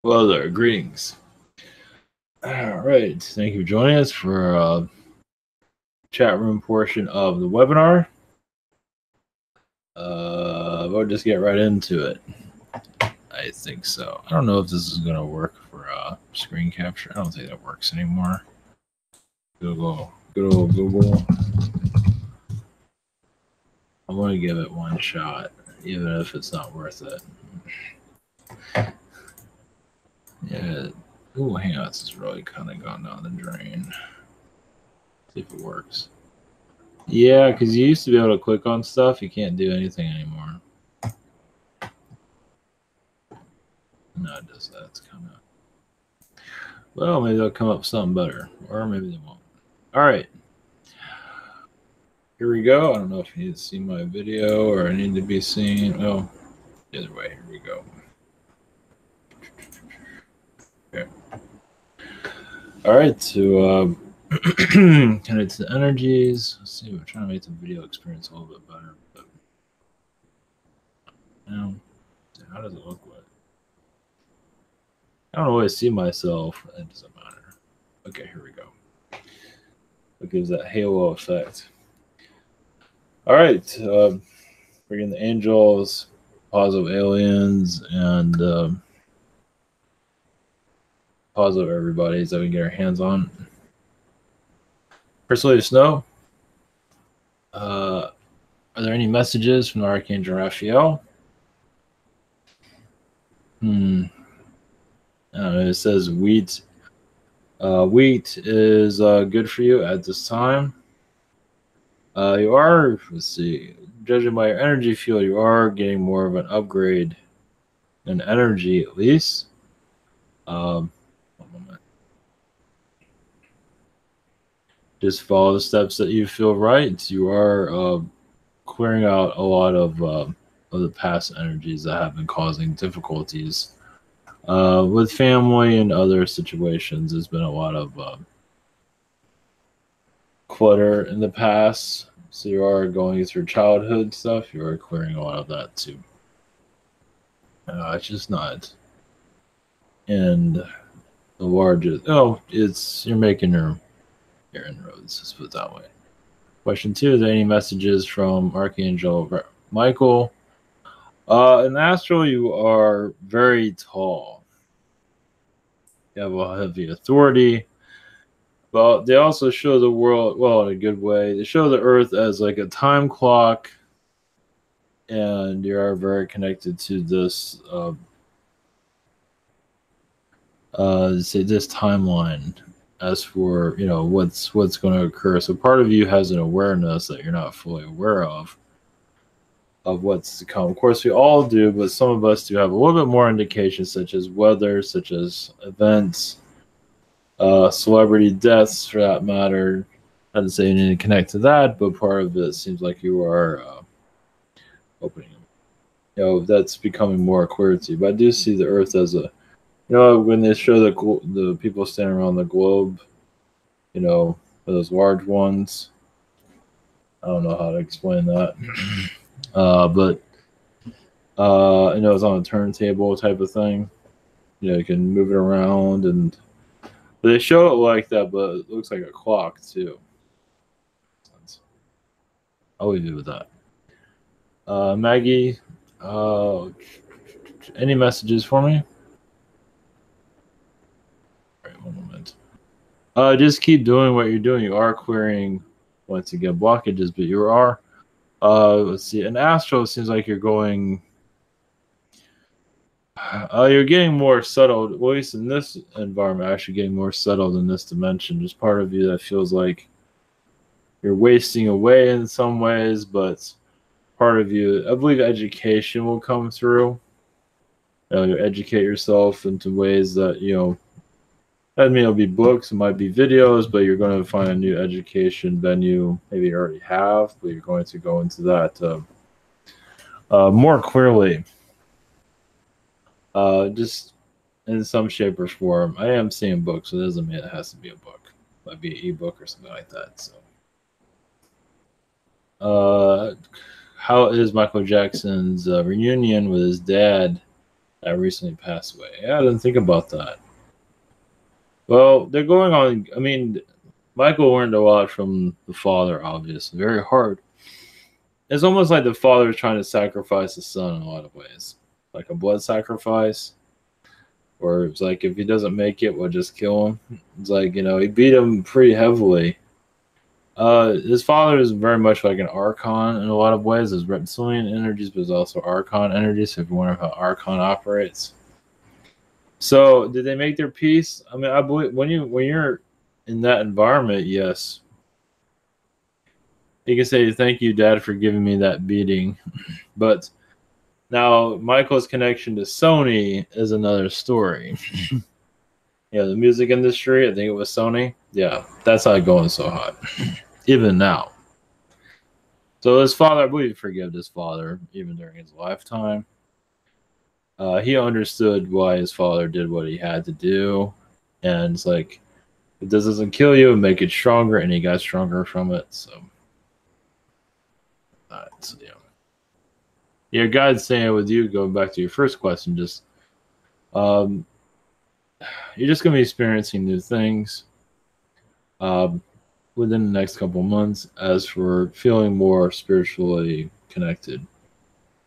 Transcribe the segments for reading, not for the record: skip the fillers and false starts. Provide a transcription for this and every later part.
Well, there, greetings. All right, thank you for joining us for chat room portion of the webinar. We'll just get right into it. I think so. I don't know if this is going to work for screen capture. I don't think that works anymore. Google. Good old Google. I'm going to give it one shot, even if it's not worth it. Yeah. Ooh, Hangouts is really kind of gone down the drain. See if it works. Yeah, because you used to be able to click on stuff. You can't do anything anymore. No, it does that. It's kind of... Well, maybe they'll come up with something better. Or maybe they won't. All right. Here we go. I don't know if you need to see my video or I need to be seen. Oh, the other way. Here we go. Okay. All right. So, connect to the energies. Let's see. We're trying to make the video experience a little bit better. But now, how does it look like? I don't always see myself. It doesn't matter. Okay, here we go. It gives that halo effect. All right. Bring in the angels, positive aliens, and positive everybody that we can get our hands on. First, let us know. Are there any messages from the Archangel Raphael? It says wheat. Wheat is good for you at this time. You are, let's see, judging by your energy field, you are getting more of an upgrade in energy, at least. One moment. Just follow the steps that you feel right. You are clearing out a lot of the past energies that have been causing difficulties with family and other situations. There's been a lot of clutter in the past, so you are going through childhood stuff. You are clearing a lot of that too. It's just not in the largest. Oh, you're making your inroads. Let's put it that way. Question 2: is there any messages from Archangel Michael? In Astral, you are very tall. You have a heavy authority. But they also show the world, well, in a good way. They show the Earth as like a time clock, and you are very connected to this, say, this timeline. As for what's going to occur, so part of you has an awareness that you're not fully aware of what's to come. Of course, we all do, but some of us do have a little bit more indications, such as weather, such as events. Celebrity deaths, for that matter. I didn't say you need to connect to that, but part of it seems like you are opening. That's becoming more clear to you. But I do see the Earth as a, when they show the people standing around the globe, those large ones. I don't know how to explain that, but it's on a turntable type of thing. You can move it around and. But they show it like that, but it looks like a clock too. I'll leave you with that. Maggie, any messages for me? All right, one moment. Just keep doing what you're doing. You are clearing, once again, blockages, but you are. Let's see. In Astral, it seems like you're going. You're getting more settled, at least in this environment, actually getting more settled in this dimension. There's part of you that feels like you're wasting away in some ways, but part of you, I believe education will come through. You educate yourself into ways that, I mean, it'll be books, it might be videos, but you're going to find a new education venue. Maybe you already have, but you're going to go into that more clearly. Just in some shape or form. I am seeing books, so it doesn't mean it has to be a book. It might be an ebook or something like that. So, how is Michael Jackson's reunion with his dad that recently passed away. Yeah, I didn't think about that. Well, they're going on. I mean, Michael learned a lot from the father, obviously, very hard. It's almost like the father is trying to sacrifice the son in a lot of ways, like a blood sacrifice, where it's like if he doesn't make it, we'll just kill him. It's like he beat him pretty heavily. His father is very much like an archon in a lot of ways. There's reptilian energies, but there's also archon energies. So if you wonder how archon operates, so did they make their peace? I mean, I believe when you're in that environment, yes, you can say thank you, Dad, for giving me that beating. But now Michael's connection to Sony is another story. Yeah, the music industry. I think it was Sony. Yeah, that's not going so hot, even now. So his father, I believe, he forgave his father even during his lifetime. He understood why his father did what he had to do, and it's like if this doesn't kill you, make it stronger, and he got stronger from it. So, yeah. Your God's saying with you, going back to your first question, just you're just going to be experiencing new things within the next couple of months. As for feeling more spiritually connected,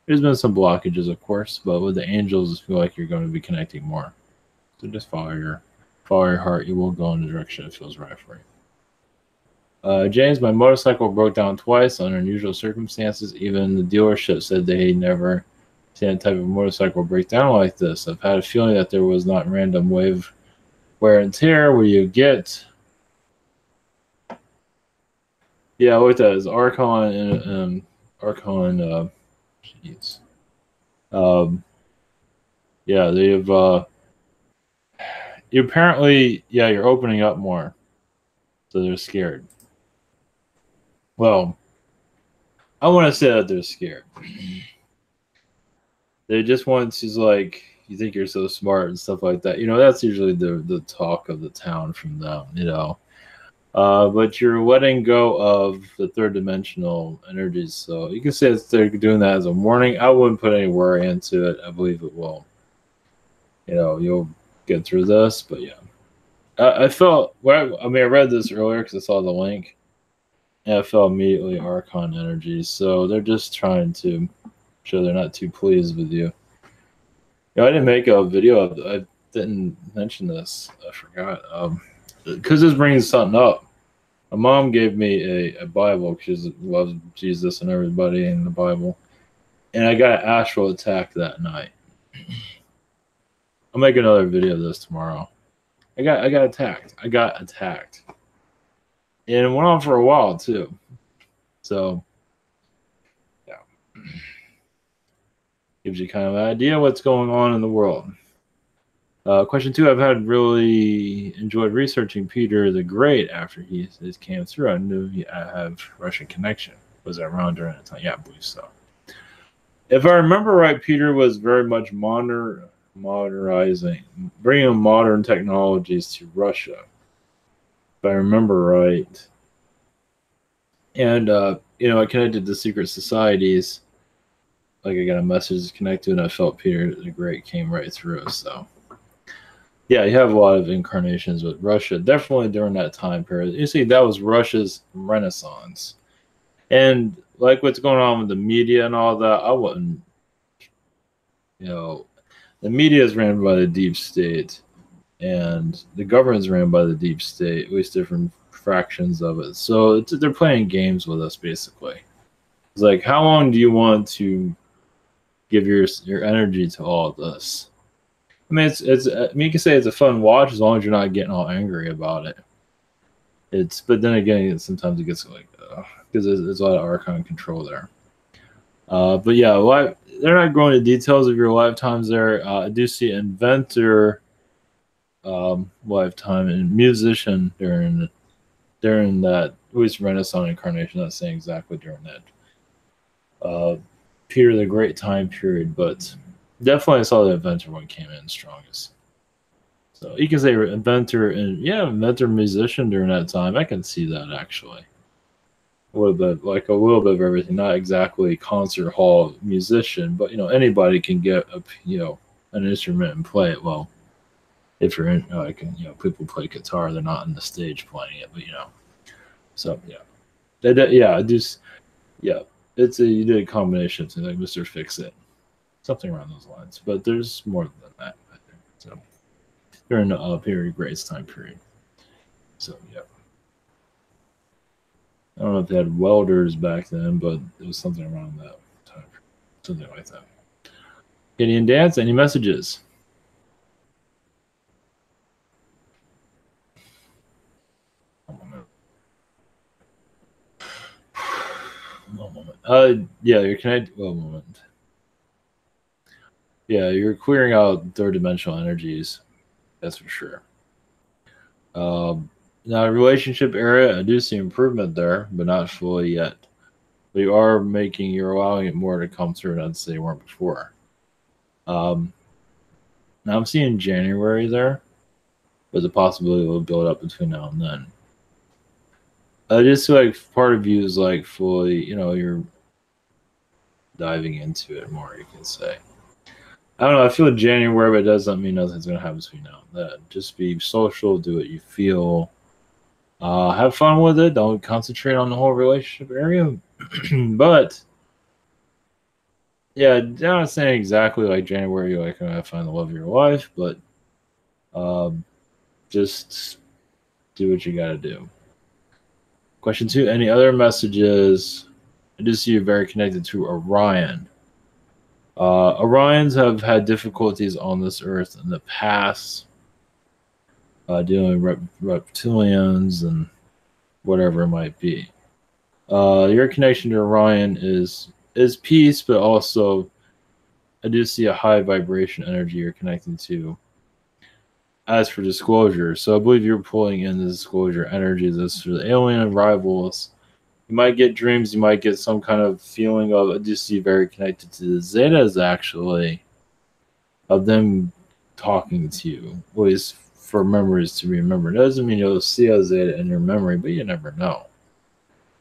there's been some blockages, of course, but with the angels, I feel like you're going to be connecting more. So just follow your heart. You will go in the direction it feels right for you. James, my motorcycle broke down twice under unusual circumstances. Even the dealership said they never seen a type of motorcycle break down like this. I've had a feeling that there was not random wave wear and tear where you get. Yeah, what that is Archon and Archon. Jeez. Yeah, they've. You apparently, yeah, you're opening up more, so they're scared. Well, I want to say that they're scared. They just want to like you think you're so smart and stuff like that. That's usually the talk of the town from them. But you're letting go of the third dimensional energies, so you can say they're doing that as a warning. I wouldn't put any worry into it. I believe it will. You'll get through this, but yeah, I felt. Well, I read this earlier because I saw the link. And I felt immediately Archon energies, so they're just trying to show they're not too pleased with you. I didn't make a video of it. I didn't mention this. I forgot. Because this brings something up. My mom gave me a Bible because she loves Jesus and everybody in the Bible. And I got an astral attack that night. I'll make another video of this tomorrow. I got attacked. And it went on for a while too. So yeah. Gives you kind of an idea what's going on in the world. Question 2, I've had really enjoyed researching Peter the Great after he came through. I knew he have Russian connection. Was that around during that time? Yeah, I believe so. If I remember right, Peter was very much modernizing, bringing modern technologies to Russia. If I remember right. And, I connected to secret societies. Like I got a message to connect to, and I felt Peter the Great came right through. So, yeah, you have a lot of incarnations with Russia, definitely during that time period. You see, that was Russia's Renaissance. And like what's going on with the media and all that, I wouldn't, the media is ran by the deep state, and the government's ran by the deep state, at least different fractions of it. So they're playing games with us, basically. It's like, how long do you want to give your energy to all of this? I mean, you can say it's a fun watch as long as you're not getting all angry about it. But then again, sometimes it gets like, because there's a lot of archon control there. But yeah, they're not going into details of your lifetimes there. I do see inventor lifetime and musician during that, at least Renaissance incarnation. Not saying exactly during that Peter the Great time period, but definitely I saw the inventor one came in strongest. So you can say inventor and inventor musician during that time. I can see that actually. A little bit of everything, not exactly concert hall musician, but anybody can get an an instrument and play it well. If you're in, like, people play guitar, they're not on the stage playing it, but so yeah, just yeah, you did a combination, so like Mr. Fix It, something around those lines. But there's more than that, I think. So they're in the period Grace time period. So yeah, I don't know if they had welders back then, but it was something around that time, something like that. Gideon Dance, any messages? One moment. Yeah, you're connected. One moment. Yeah, you're clearing out third dimensional energies. That's for sure. Now, relationship area, I do see improvement there, but not fully yet. But you're allowing it more to come through, and I'd say weren't before. Now I'm seeing January there, but the possibility will build up between now and then. I just feel like part of you is like fully, you're diving into it more, you can say. I don't know. I feel January, but it doesn't mean nothing's going to happen between now and then. Just be social, do what you feel, have fun with it. Don't concentrate on the whole relationship area. But yeah, I'm not saying exactly like January, you're like going to find the love of your life, but just do what you got to do. Question 2: any other messages? I do see you're very connected to Orion. Orions have had difficulties on this earth in the past, dealing with reptilians and whatever it might be. Your connection to Orion is peace, but also I do see a high vibration energy you're connecting to. As for disclosure, so I believe you're pulling in the disclosure energies. As for the alien arrivals, you might get dreams, you might get some kind of feeling of, I do see very connected to the Zetas, actually, of them talking to you, always for memories to be remembered. It doesn't mean you'll see a Zeta in your memory, but you never know.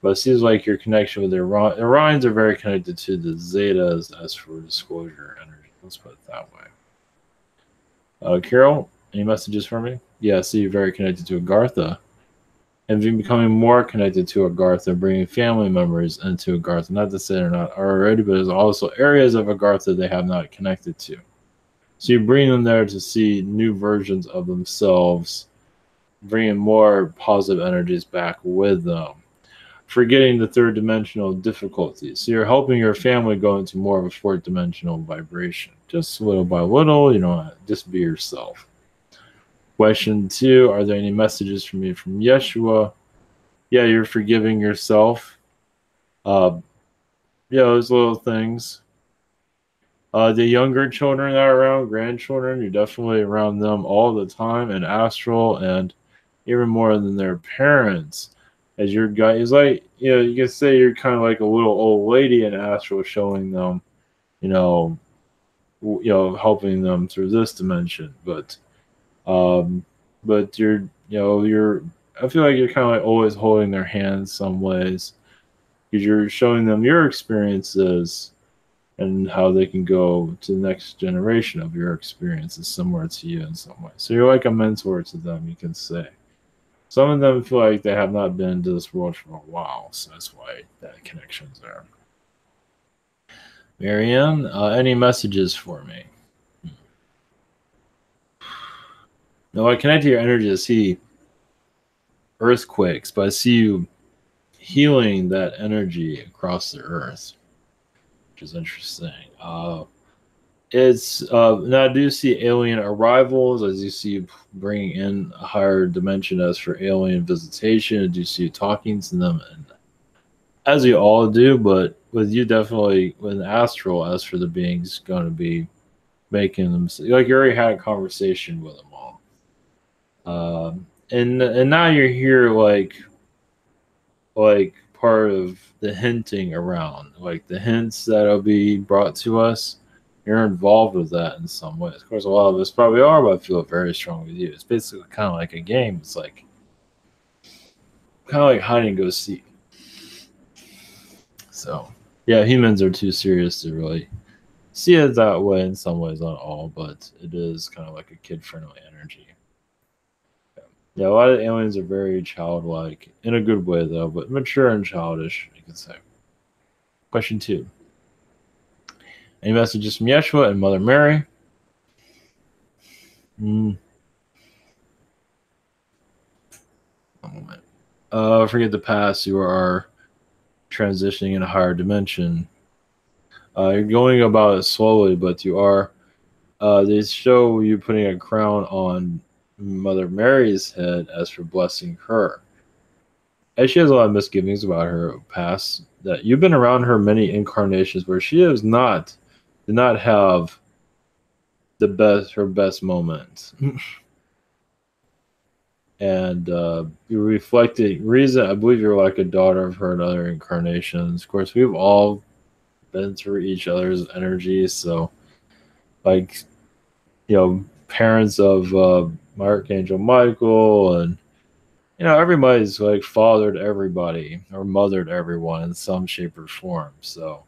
But it seems like your connection with the Orions are very connected to the Zetas as for disclosure energy. Let's put it that way. Carol, any messages for me? Yeah, I see you're very connected to Agartha. And becoming more connected to Agartha, bringing family members into Agartha. Not to say they're not already, but there's also areas of Agartha they have not connected to. So you bring them there to see new versions of themselves, bringing more positive energies back with them, forgetting the third dimensional difficulties. So you're helping your family go into more of a fourth dimensional vibration, just little by little. Just be yourself. Question 2: are there any messages from me from Yeshua? Yeah, you're forgiving yourself. Those little things. The younger children that are around, grandchildren, you're definitely around them all the time, and Astral, and even more than their parents. As your guy is like, you can say you're kind of like a little old lady in Astral, showing them, helping them through this dimension. But you're I feel like you're kind of like always holding their hands some ways, because you're showing them your experiences and how they can go to the next generation of your experiences similar to you in some way. So you're like a mentor to them, you can say. Some of them feel like they have not been to this world for a while, so that's why that connection's there. Marianne, any messages for me? No, I connect to your energy to see earthquakes, but I see you healing that energy across the earth, which is interesting. Now I do see alien arrivals, as you see you bringing in a higher dimension. As for alien visitation, I do see you talking to them, and as we all do, but with you definitely with Astral, as for the beings going to be making them, like you already had a conversation with them all. And now you're here like part of the hinting around, like the hints that'll be brought to us. You're involved with that in some ways. Of course, a lot of us probably are, but I feel very strong with you. It's basically kind of like a game. It's like kind of like hide and go seek. So yeah, humans are too serious to really see it that way in some ways, not all, but it is kind of like a kid-friendly energy. Yeah, a lot of aliens are very childlike, in a good way though, but mature and childish, you could say. Question 2. Any messages from Yeshua and Mother Mary? One moment. Forget the past. You are transitioning in a higher dimension. You're going about it slowly, but you are. They show you putting a crown on Mother Mary's head as for blessing her. And she has a lot of misgivings about her past. That you've been around her many incarnations where she did not have her best moments. And you reflecting reason. I believe you're like a daughter of her in other incarnations. Of course, we've all been through each other's energies, so like parents of Archangel Michael, and everybody's like fathered everybody or mothered everyone in some shape or form. So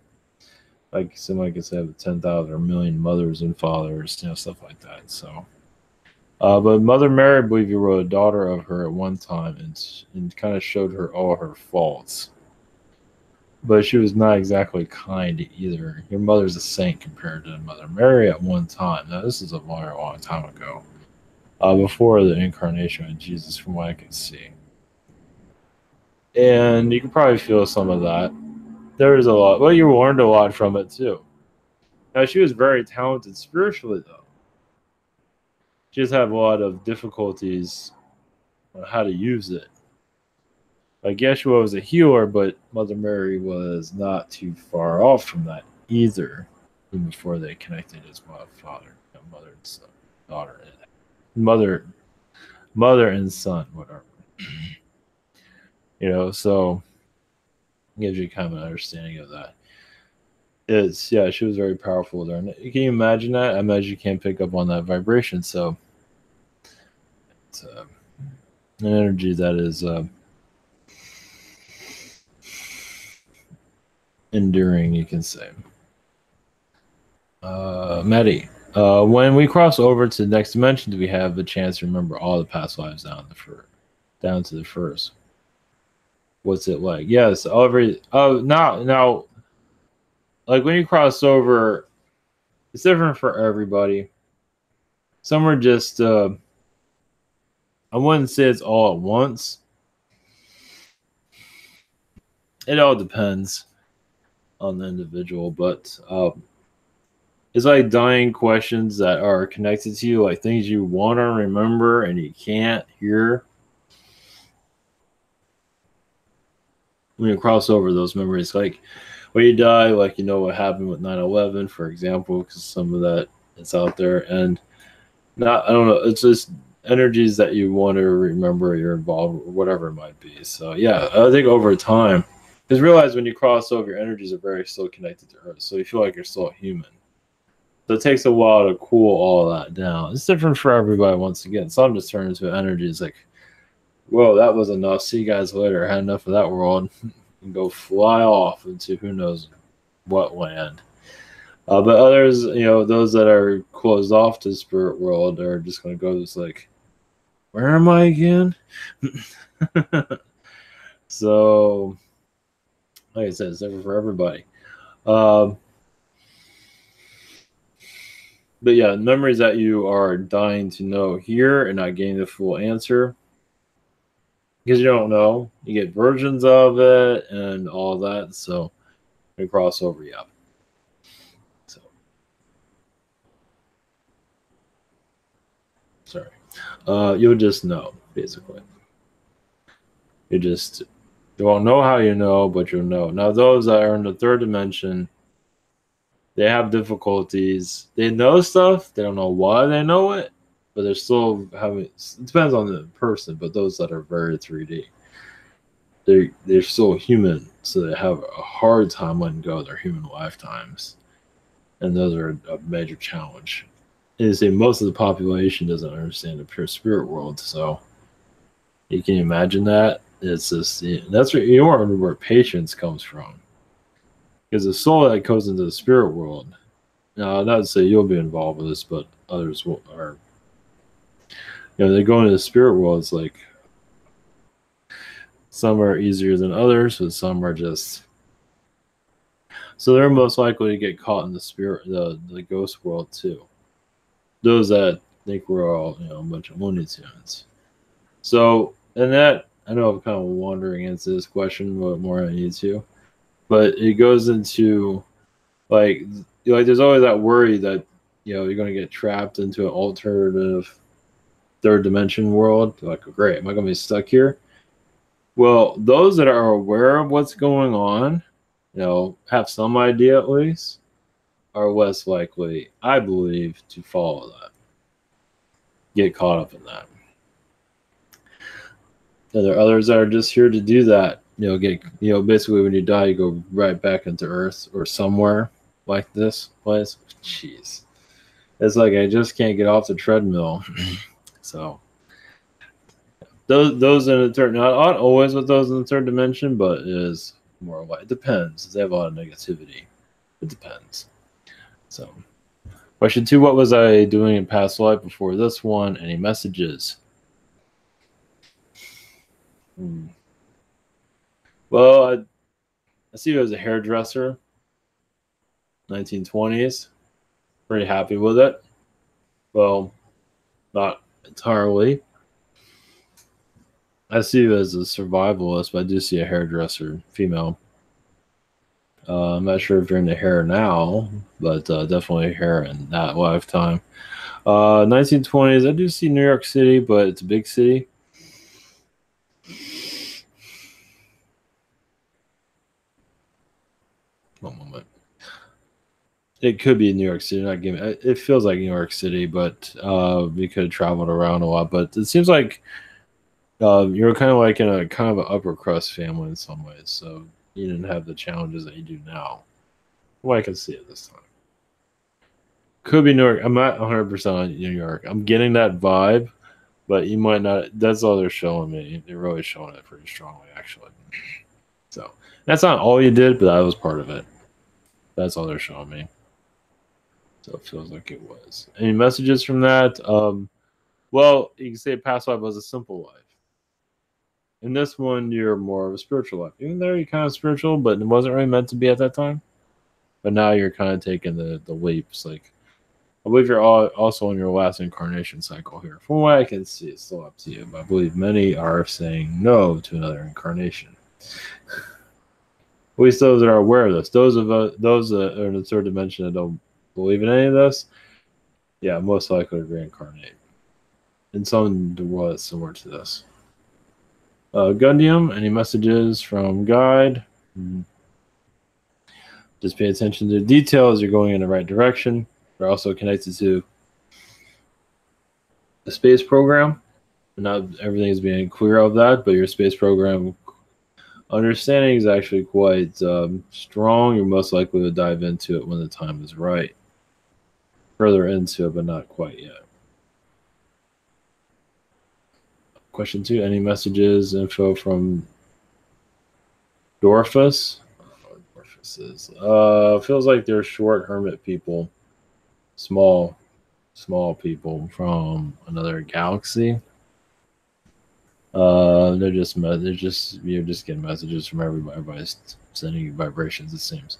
like somebody could say have 10,000 or a million mothers and fathers, stuff like that. So but Mother Mary, I believe you were a daughter of her at one time, and kind of showed her all her faults. But she was not exactly kind either. Your mother's a saint compared to Mother Mary at one time. Now, this is a very long time ago, before the incarnation of Jesus, from what I can see. And you can probably feel some of that. There is a lot. Well, you learned a lot from it, too. Now, she was very talented spiritually, though. She just had a lot of difficulties on how to use it. Like Yeshua was a healer, but Mother Mary was not too far off from that either. Even before they connected as father, mother and son, daughter, mother and son, whatever. So it gives you kind of an understanding of that. She was very powerful there. And can you imagine that? I imagine you can't pick up on that vibration. So it's an energy that is enduring, you can say. Maddie, when we cross over to the next dimension, do we have the chance to remember all the past lives down to the first? What's it like? Yes, now, like when you cross over, it's different for everybody. Some are just, I wouldn't say it's all at once. It all depends on the individual, but it's like dying questions that are connected to you, like things you want to remember and you can't hear. When you cross over those memories, like when you die, like what happened with 9/11, for example, because some of that is out there, and I don't know, it's just energies that you want to remember you're involved or whatever it might be. So yeah, I think over time, because realize when you cross over, your energies are very still connected to Earth, so you feel like you're still a human. So it takes a while to cool all that down. It's different for everybody. Once again, some just turn into energies like, whoa, that was enough. See you guys later. I had enough of that world. And go fly off into who knows what land. But others, those that are closed off to the spirit world are just going to go just like, where am I again? So, like I said, it's different for everybody. But yeah, memories that you are dying to know here and not getting the full answer. Because you don't know. You get versions of it and all that. So we cross over, yeah. So sorry. You'll just know, basically. You won't know how you know, but you'll know. Now those that are in the third dimension, they have difficulties. They know stuff, they don't know why they know it, but they're still having, it depends on the person, but those that are very 3D, they're still human, so they have a hard time letting go of their human lifetimes, and those are a major challenge. And you see, most of the population doesn't understand the pure spirit world, so you can imagine that. It's just, that's where you don't remember where patience comes from, because the soul that goes into the spirit world not to say you'll be involved with this, but others will are. They go into the spirit world. It's like some are easier than others, but some are just. So they're most likely to get caught in the spirit, the ghost world too. Those that think we're all a bunch of Looney Tunes. So, and that I know I'm kind of wandering into this question, but more I need to. But it goes into like there's always that worry that you're going to get trapped into an alternative third dimension world. Like, great, am I going to be stuck here? Well, those that are aware of what's going on, have some idea at least, are less likely, I believe, to follow that, get caught up in that. And there are others that are just here to do that. Basically when you die, you go right back into Earth or somewhere like this place. Jeez. It's like I just can't get off the treadmill. So those in the third, not always with those in the third dimension, but it is more like it depends. They have a lot of negativity. It depends. So question 2, what was I doing in past life before this one? Any messages? Well, I see you as a hairdresser, 1920s. Pretty happy with it. Well, not entirely. I see you as a survivalist, but I do see a hairdresser, female. I'm not sure if you're into hair now, but definitely hair in that lifetime. 1920s, I do see New York City, but it's a big city. One moment. It could be New York City. Not giving. It feels like New York City, but we could have traveled around a lot. But it seems like you're kind of like in a kind of an upper crust family in some ways, so you didn't have the challenges that you do now. Well, I can see it this time. Could be New York. I'm not 100% on New York. I'm getting that vibe, but you might not. That's all they're showing me. They're really showing it pretty strongly, actually. So that's not all you did, but that was part of it. That's all they're showing me. So it feels like it was. Any messages from that? Well, you can say past life was a simple life. In this one, you're more of a spiritual life. Even though you're kind of spiritual, but it wasn't really meant to be at that time. But now you're kind of taking the leaps. Like, I believe you're also in your last incarnation cycle here. From what I can see, it's still up to you. But I believe many are saying no to another incarnation. At least those that are aware of this. Those that are in the third dimension that don't believe in any of this, yeah, most likely to reincarnate. In some world that's similar to this. Gundium, any messages from Guide? Just pay attention to the details. You're going in the right direction. You're also connected to the space program. Not everything is being clear of that, but your space program understanding is actually quite strong. You're most likely to dive into it when the time is right. Further into it, but not quite yet. Question 2, any messages, info from Dorfus? Feels like they're short hermit people, small people from another galaxy. You're just getting messages from everybody. Everybody's sending you vibrations, it seems.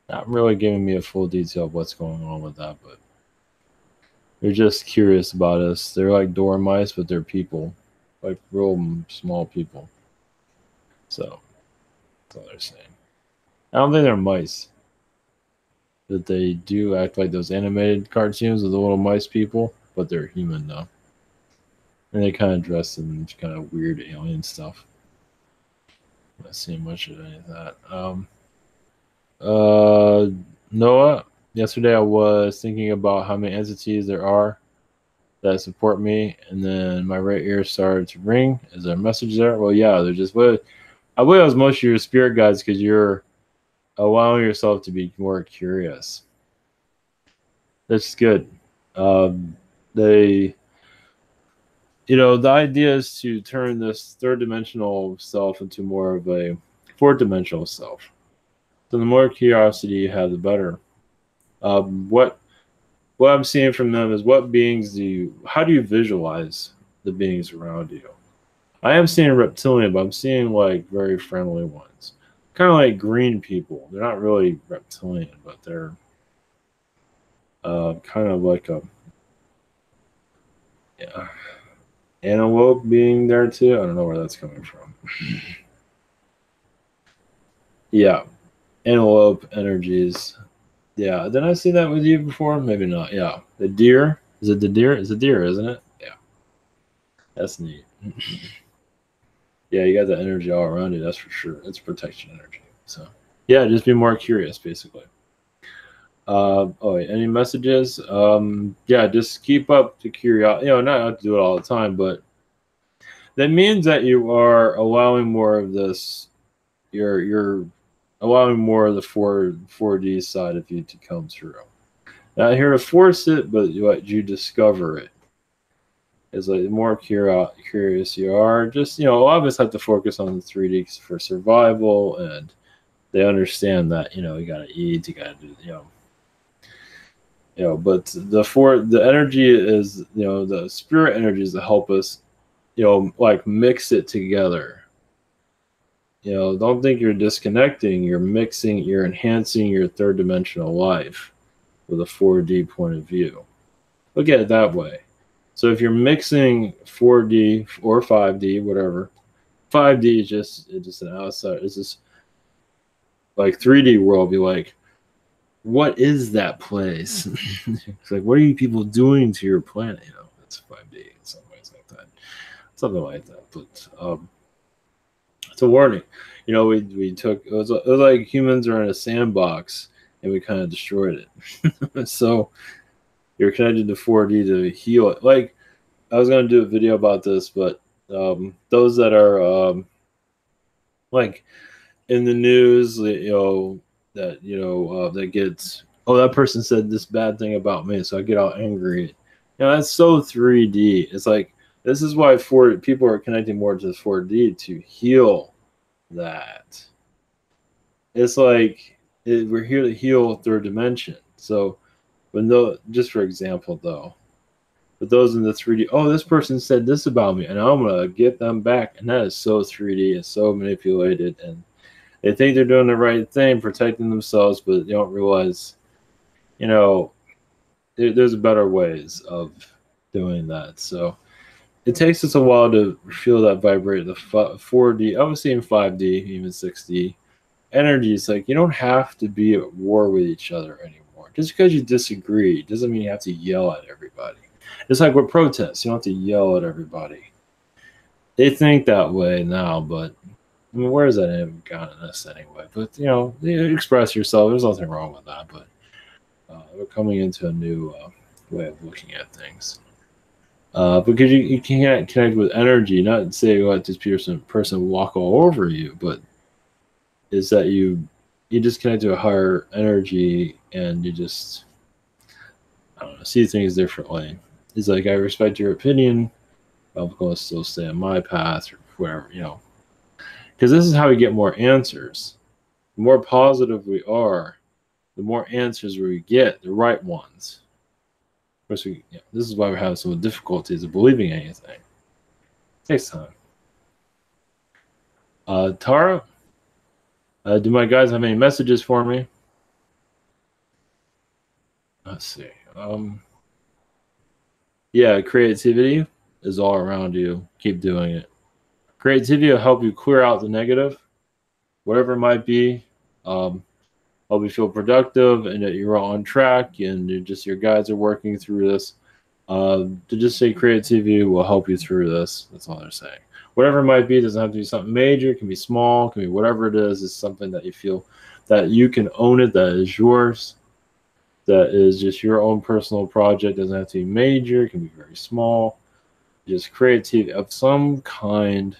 Not really giving me a full detail of what's going on with that, but they're just curious about us. They're like door mice, but they're people, like real small people. So that's all they're saying. I don't think they're mice. That they do act like those animated cartoons of the little mice people, but they're human though. And they kind of dress in kind of weird alien stuff. I'm not seeing much of any of that. Noah, yesterday I was thinking about how many entities there are that support me, and then my right ear started to ring. Is there a message there? Well, yeah, they're just. I believe it was most of your spirit guides because you're allowing yourself to be more curious. That's good. The idea is to turn this third dimensional self into more of a fourth dimensional self. So the more curiosity you have, the better. What I'm seeing from them is what beings how do you visualize the beings around you? I am seeing reptilian, but I'm seeing like very friendly ones. Kind of like green people. They're not really reptilian, but they're kind of like a yeah, antelope being there too. I don't know where that's coming from. Yeah, antelope energies. Yeah, did I see that with you before? Maybe not. Yeah, the deer. Is it the deer? It's a deer, isn't it? Yeah, that's neat. Yeah, you got the energy all around you. That's for sure. It's protection energy. So yeah, just be more curious, basically. Oh, wait, any messages? Yeah, just keep up the curiosity. You know, not have to do it all the time, but that means that you are allowing more of this. You're allowing more of the 4D side of you to come through. Not here to force it, but you discover it. Is like the more curious you are. Just a lot of us have to focus on the 3D for survival, and they understand that you got to eat, you got to do but the energy is the spirit energies that help us like mix it together. Don't think you're disconnecting, you're mixing, you're enhancing your third dimensional life with a 4D point of view. Look at it that way. So if you're mixing 4D or 5D, whatever, 5D is just an outside, it's just like 3D world be like, what is that place? It's like, what are you people doing to your planet? It's 5D in some ways like that. Something like that. But it's a warning. We took it was like humans are in a sandbox and we kind of destroyed it. So you're connected to 4D to heal it. Like I was gonna do a video about this, but those that are like in the news, that gets, oh, that person said this bad thing about me, so I get all angry. That's so 3D. It's like this is why people are connecting more to the 4D to heal that. It's like we're here to heal third dimension. So just for example though, but those in the 3D, oh, this person said this about me, and I'm gonna get them back, and that is so 3D. It's so manipulated, and they think they're doing the right thing, protecting themselves, but they don't realize, there's better ways of doing that. So it takes us a while to feel that vibrate the 4D, obviously in 5D, even 6D energy. It's like you don't have to be at war with each other anymore. Just because you disagree doesn't mean you have to yell at everybody. It's like with protests, you don't have to yell at everybody. They think that way now, but I mean, where has that even gotten us anyway? But you express yourself. There's nothing wrong with that. But we're coming into a new way of looking at things. Because you can't connect with energy, not say let this person walk all over you, but is that you just connect to a higher energy and you just, I don't know, see things differently. It's like, I respect your opinion. I'm going to still stay on my path or whatever, because this is how we get more answers. The more positive we are, the more answers we get, the right ones. Of course, this is why we're having some difficulties of believing anything. It takes time. Tara, do my guys have any messages for me? Let's see. Yeah, creativity is all around you. Keep doing it. Creativity will help you clear out the negative, whatever it might be. Help you feel productive and that you're on track and your guys are working through this. To just say creativity will help you through this. That's all they're saying. Whatever it might be, it doesn't have to be something major. It can be small. It can be whatever it is. It's something that you feel that you can own it, that is yours, that is just your own personal project. It doesn't have to be major. It can be very small. Just creativity of some kind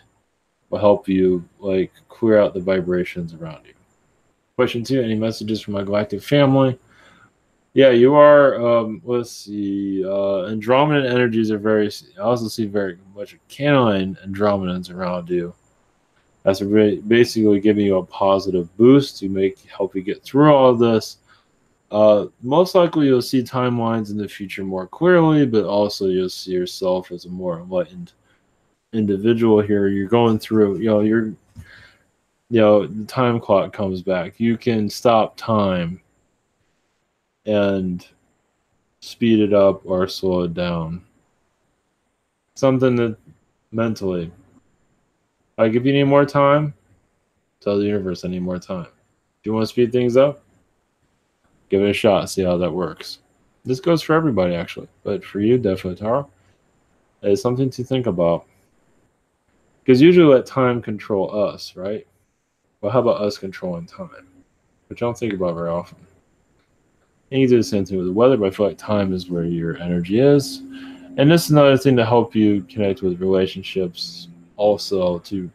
will help you like clear out the vibrations around you. Question 2, any messages from my galactic family? Yeah, you are, let's see, Andromedan energies are I also see very much canine Andromedans around you. That's basically giving you a positive boost to help you get through all of this. Most likely you'll see timelines in the future more clearly, but also you'll see yourself as a more enlightened individual here. You're going through, the time clock comes back. You can stop time and speed it up or slow it down. Something that mentally, like if you need more time, tell the universe I need more time. If you want to speed things up, give it a shot, see how that works. This goes for everybody actually, but for you, definitely, Tara, it's something to think about. Because usually let time control us, right? Well, how about us controlling time? Which I don't think about very often. And you can do the same thing with the weather, but I feel like time is where your energy is. And this is another thing to help you connect with relationships, also to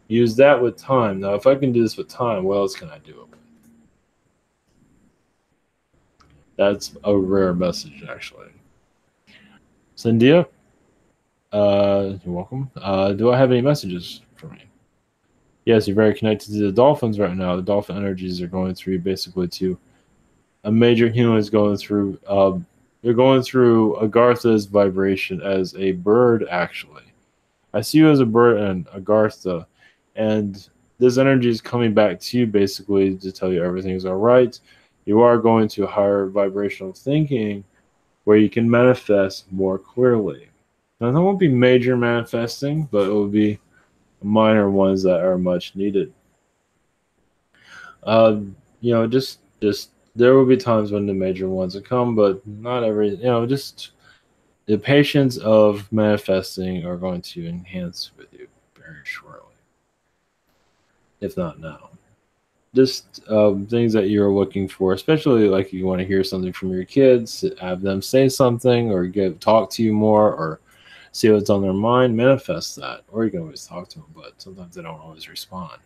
use that with time. Now, if I can do this with time, what else can I do it with? That's a rare message, actually. Cynthia, you're welcome. Do I have any messages for me? Yes, you're very connected to the dolphins right now. The dolphin energies are going through basically to a major human is going through. You're going through Agartha's vibration as a bird, actually. I see you as a bird and Agartha, and this energy is coming back to you basically to tell you everything's all right. You are going to higher vibrational thinking where you can manifest more clearly. Now, that won't be major manifesting, but it will be minor ones that are much needed. Just there will be times when the major ones will come, but not every. Just the patience of manifesting are going to enhance with you very shortly, if not now. Just things that you're looking for, especially like you want to hear something from your kids, have them say something or talk to you more or see what's on their mind, manifest that. Or you can always talk to them, but sometimes they don't always respond.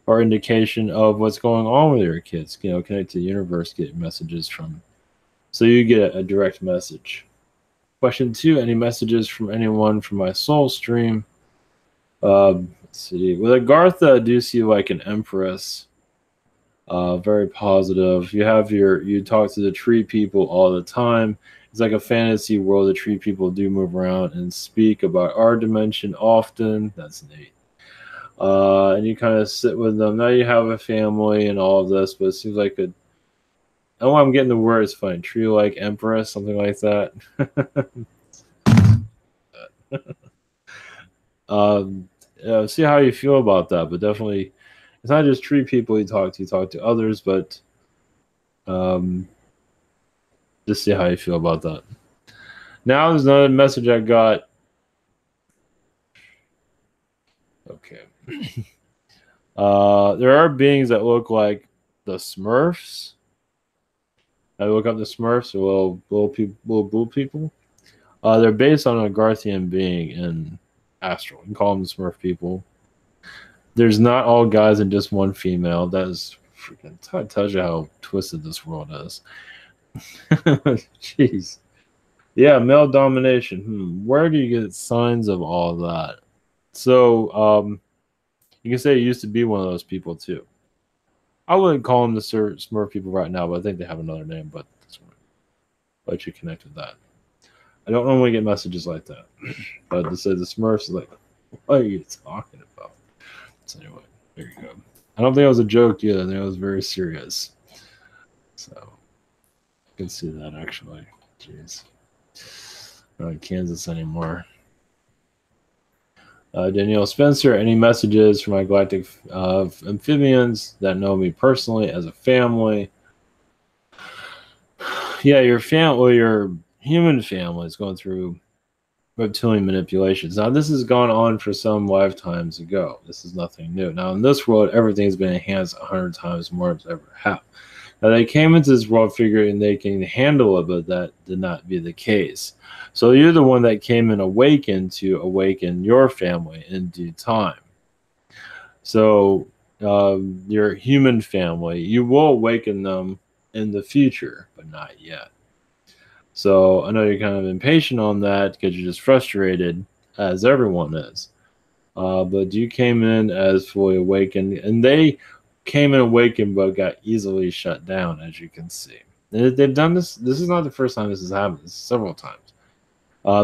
Or indication of what's going on with your kids. Connect to the universe, get messages from. So you get a direct message. Question 2, any messages from anyone from my soul stream? Let's see. With Agartha, I do see like an empress. Very positive. You talk to the tree people all the time. It's like a fantasy world. The tree people do move around and speak about our dimension often. That's neat. And you kind of sit with them. Now you have a family and all of this, but it seems like oh, I'm getting the word. It's funny. Tree like empress, something like that. See how you feel about that, but definitely, it's not just tree people you talk to others, but just see how you feel about that. Now there's another message I got. Okay. There are beings that look like the Smurfs. I look up the Smurfs, or little blue people. They're based on a Garthian being in Astral. You can call them the Smurf people. There's not all guys and just one female. That is freaking tells you how twisted this world is. Jeez. Yeah, male domination. Where do you get signs of all that? So, you can say you used to be one of those people too. I wouldn't call them the Smurf people right now, but I think they have another name. But let you connect with that. I don't normally get messages like that, but to say the Smurfs is like, what are you talking about? So anyway, there you go. I don't think it was a joke either. I think it was very serious. So you can see that actually. Jeez. Not in Kansas anymore. Danielle Spencer, any messages for my galactic amphibians that know me personally as a family? Yeah, your human family is going through reptilian manipulations. Now, this has gone on for some lifetimes ago. This is nothing new. Now, in this world, everything's been enhanced 100 times more than ever have. Now, they came into this world figuring they can handle it, but that did not be the case. So you're the one that came and awakened to awaken your family in due time. So your human family, you will awaken them in the future, but not yet. So I know you're kind of impatient on that because you're just frustrated, as everyone is. But you came in as fully awakened, and they came in awakened but got easily shut down, as you can see. They've done this. This is not the first time this has happened. This is several times.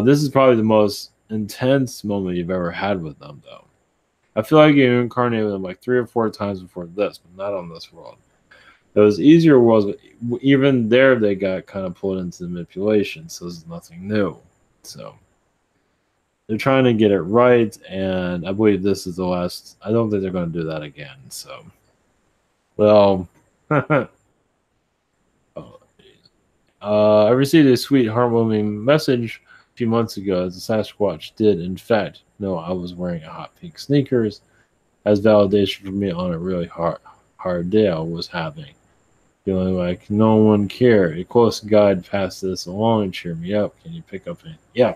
This is probably the most intense moment you've ever had with them, though. I feel like you incarnated with them like 3 or 4 times before this, but not on this world. It was easier worlds, but even there they got kind of pulled into the manipulation, so this is nothing new. So they're trying to get it right, and I believe this is the last. I don't think they're going to do that again. So, well, I received a sweet, heartwarming message a few months ago. As the Sasquatch did, in fact, know I was wearing a hot pink sneakers as validation for me on a really hard day I was having. Feeling like no one cared. A close guide passed this along and cheered me up. Can you pick up any? Yeah.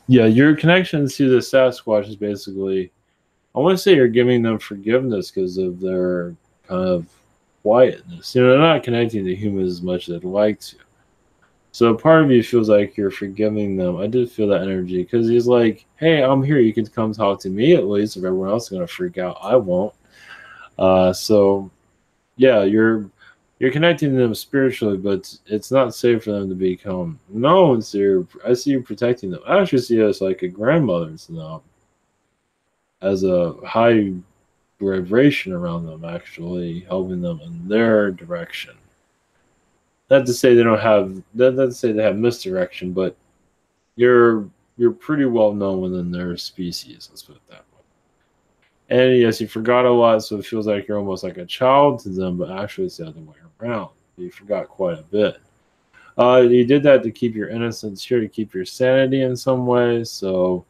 Your connection to the Sasquatch is basically, I want to say you're giving them forgiveness because of their kind of quietness. They're not connecting to humans as much as they'd like to. So part of you feels like you're forgiving them. I did feel that energy because he's like, hey, I'm here. You can come talk to me at least. If everyone else is going to freak out, I won't. So yeah, you're connecting to them spiritually, but it's not safe for them to become known. So I see you protecting them. I actually see us like a grandmother to them, as a high vibration around them, actually helping them in their direction. Not to say they don't have, not to say they have misdirection, but you're you're pretty well known within their species. Let's put it that way. And yes, you forgot a lot, so it feels like you're almost like a child to them, but actually it's the other way around. You forgot quite a bit. You did that to keep your innocence here, to keep your sanity in some ways. So,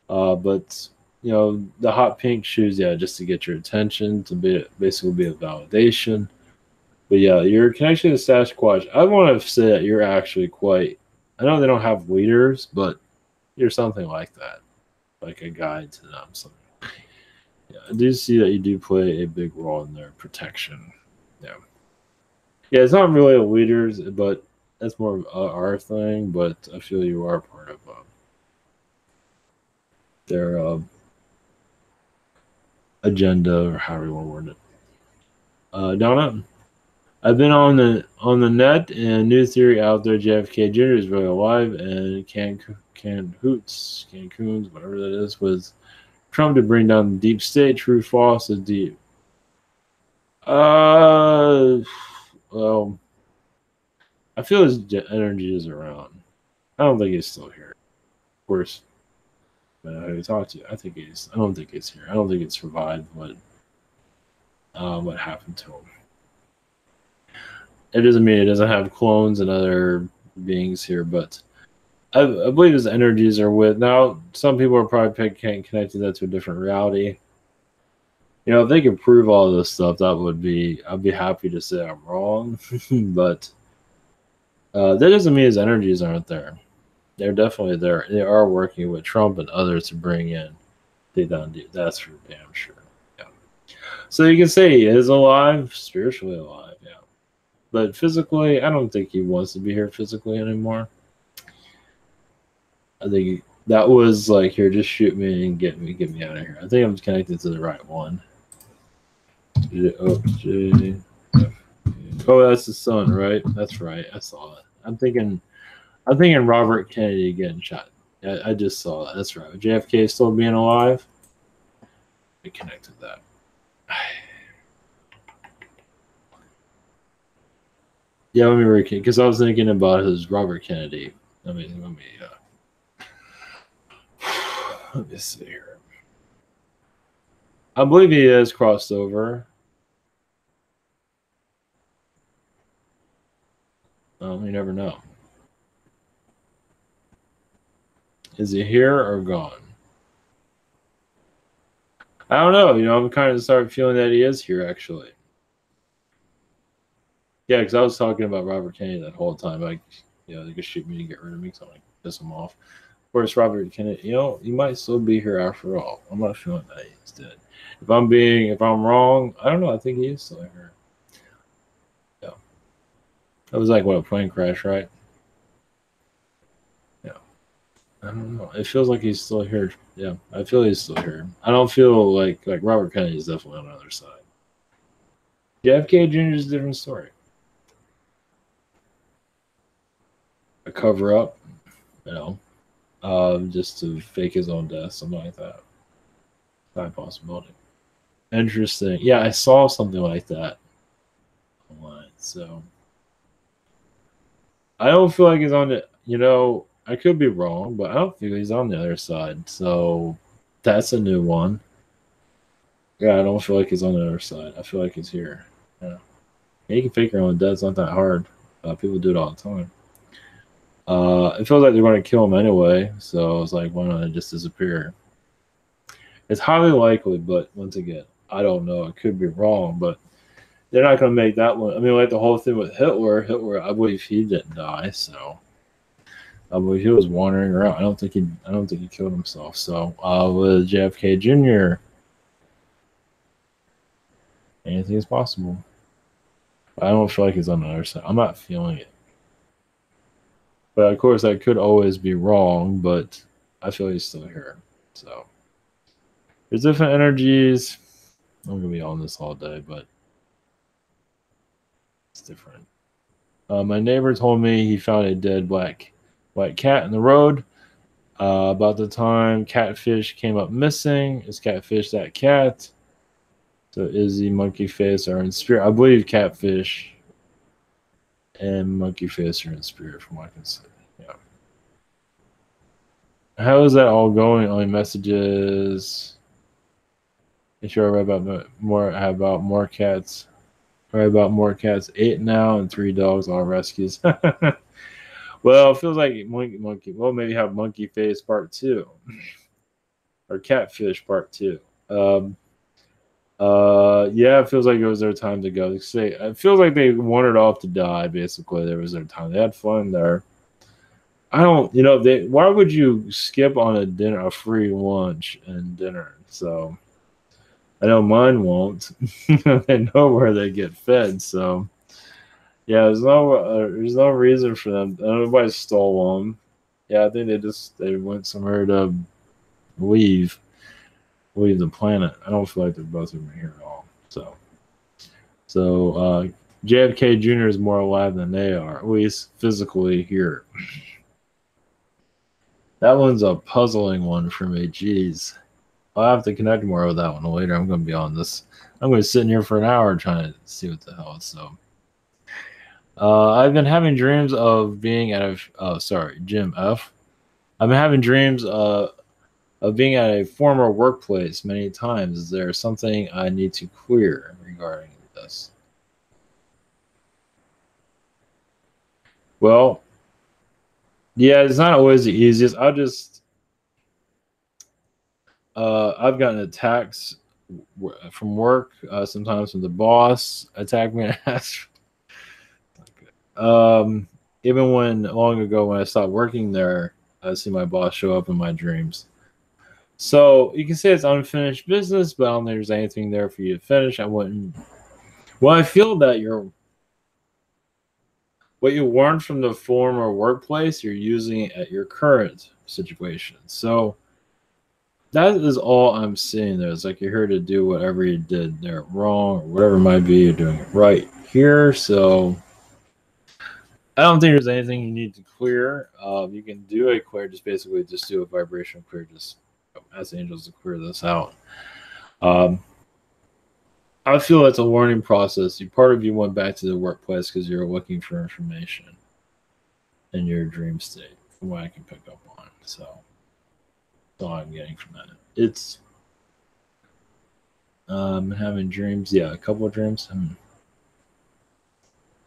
but the hot pink shoes, yeah, just to get your attention, to basically be a validation. But yeah, your connection to Sasquatch, I want to say that you're actually quite. I know they don't have leaders, but you're something like that, like a guide to them. Something. Yeah, I do see that you do play a big role in their protection. Yeah, yeah, it's not really a leaders, but that's more of our thing. But I feel you are part of their agenda, or however you want to word it. Donna, I've been on the net, and new theory out there: JFK Jr. is really alive, and Cancun's, whatever that is, was Trump to bring down the deep state. True, false, is deep. Uh, well, I feel his energy is around. I don't think he's still here. Of course, who talked to? I think he's. I don't think he's here. I don't think it survived what happened to him. It doesn't mean it doesn't have clones and other beings here, but I believe his energies are with. Now, some people are probably connecting that to a different reality. If they could prove all this stuff, that would be. I'd be happy to say I'm wrong, but that doesn't mean his energies aren't there. They're definitely there. They are working with Trump and others to bring in. They done do. That's for damn sure. Yeah. So you can say he is alive, spiritually alive. Yeah. But physically, I don't think he wants to be here physically anymore. I think that was like, here, just shoot me and get me out of here. I think I'm connected to the right one. Oh, that's the sun, right? That's right. I saw it. I'm thinking Robert Kennedy getting shot. I just saw that. That's right. JFK still being alive. I connected that. Yeah, let me read because I was thinking about his Robert Kennedy. Let me see here. I believe he has crossed over. You never know. Is he here or gone? I don't know. I'm kind of starting feeling that he is here, actually. Yeah, because I was talking about Robert Kennedy that whole time. Like, they could shoot me to get rid of me, so I piss him off. Of course, Robert Kennedy, he might still be here after all. I'm not feeling that he's dead. If I'm wrong, I don't know. I think he is still here. Yeah. That was like, what, a plane crash, right? Yeah. I don't know. It feels like he's still here. Yeah, I feel he's still here. I don't feel like Robert Kennedy is definitely on the other side. JFK Jr. is a different story. A cover up, you know, just to fake his own death, something like that. High possibility. Interesting. Yeah, I saw something like that online. So I don't feel like he's on the. I could be wrong, but I don't feel he's on the other side. So that's a new one. Yeah, I don't feel like he's on the other side. I feel like he's here. Yeah, you can fake your own death. It's not that hard. People do it all the time. It feels like they're going to kill him anyway. So it's like, why not just disappear? It's highly likely, but once again, I don't know. It could be wrong, but they're not going to make that one. I mean, like the whole thing with Hitler. Hitler, I believe he didn't die. So I believe he was wandering around. I don't think he killed himself. So with JFK Jr., anything is possible. I don't feel like he's on the other side. I'm not feeling it. But of course, I could always be wrong. But I feel he's still here. So there's different energies. I'm gonna be on this all day, but it's different. My neighbor told me he found a dead black cat in the road. About the time catfish came up missing, is catfish that cat? So Izzy, monkey face are in spirit. I believe catfish and monkey face are in spirit, from what I can see. Yeah. How is that all going? Only messages. You sure I read about more? How about more cats? Right about more cats. 8 now and 3 dogs, all rescues. Well, it feels like monkey. Well, maybe have monkey face part 2 or catfish part 2. Um, yeah, it feels like it was their time to go. Say, it feels like they wandered off to die. Basically, there was their time. They had fun there. I don't, they. Why would you skip on a free lunch and dinner? So I know mine won't. They know where they get fed. So yeah, there's no reason for them. Nobody stole them. Yeah, I think they went somewhere to leave leave the planet. I don't feel like they're both even here at all. So JFK Jr. is more alive than they are, at least physically here. That one's a puzzling one for me. Jeez, I'll have to connect more with that one later. I'm going to be on this. I'm going to sit in here for an hour trying to see what the hell. So, I've been having dreams of being at a. Oh, sorry, Jim F. I've been having dreams of being at a former workplace many times. Is there something I need to clear regarding this? Well, yeah, it's not always the easiest. I've gotten attacks from work, sometimes from the boss attack me. Even when long ago when I stopped working there, I see my boss show up in my dreams. So you can say it's unfinished business, but I don't think there's anything there for you to finish. I wouldn't. Well, I feel that what you learned from the former workplace, you're using it at your current situation. So that is all I'm seeing there. It's like you're here to do whatever you did there wrong or whatever it might be. You're doing it right here. So I don't think there's anything you need to clear. You can do a clear, just basically just do a vibration clear, just ask angels to clear this out. Um, I feel that's a learning process. Part of you went back to the workplace because you're looking for information in your dream state, from what I can pick up on. So that's all I'm getting from that. It's having dreams. Yeah, a couple of dreams.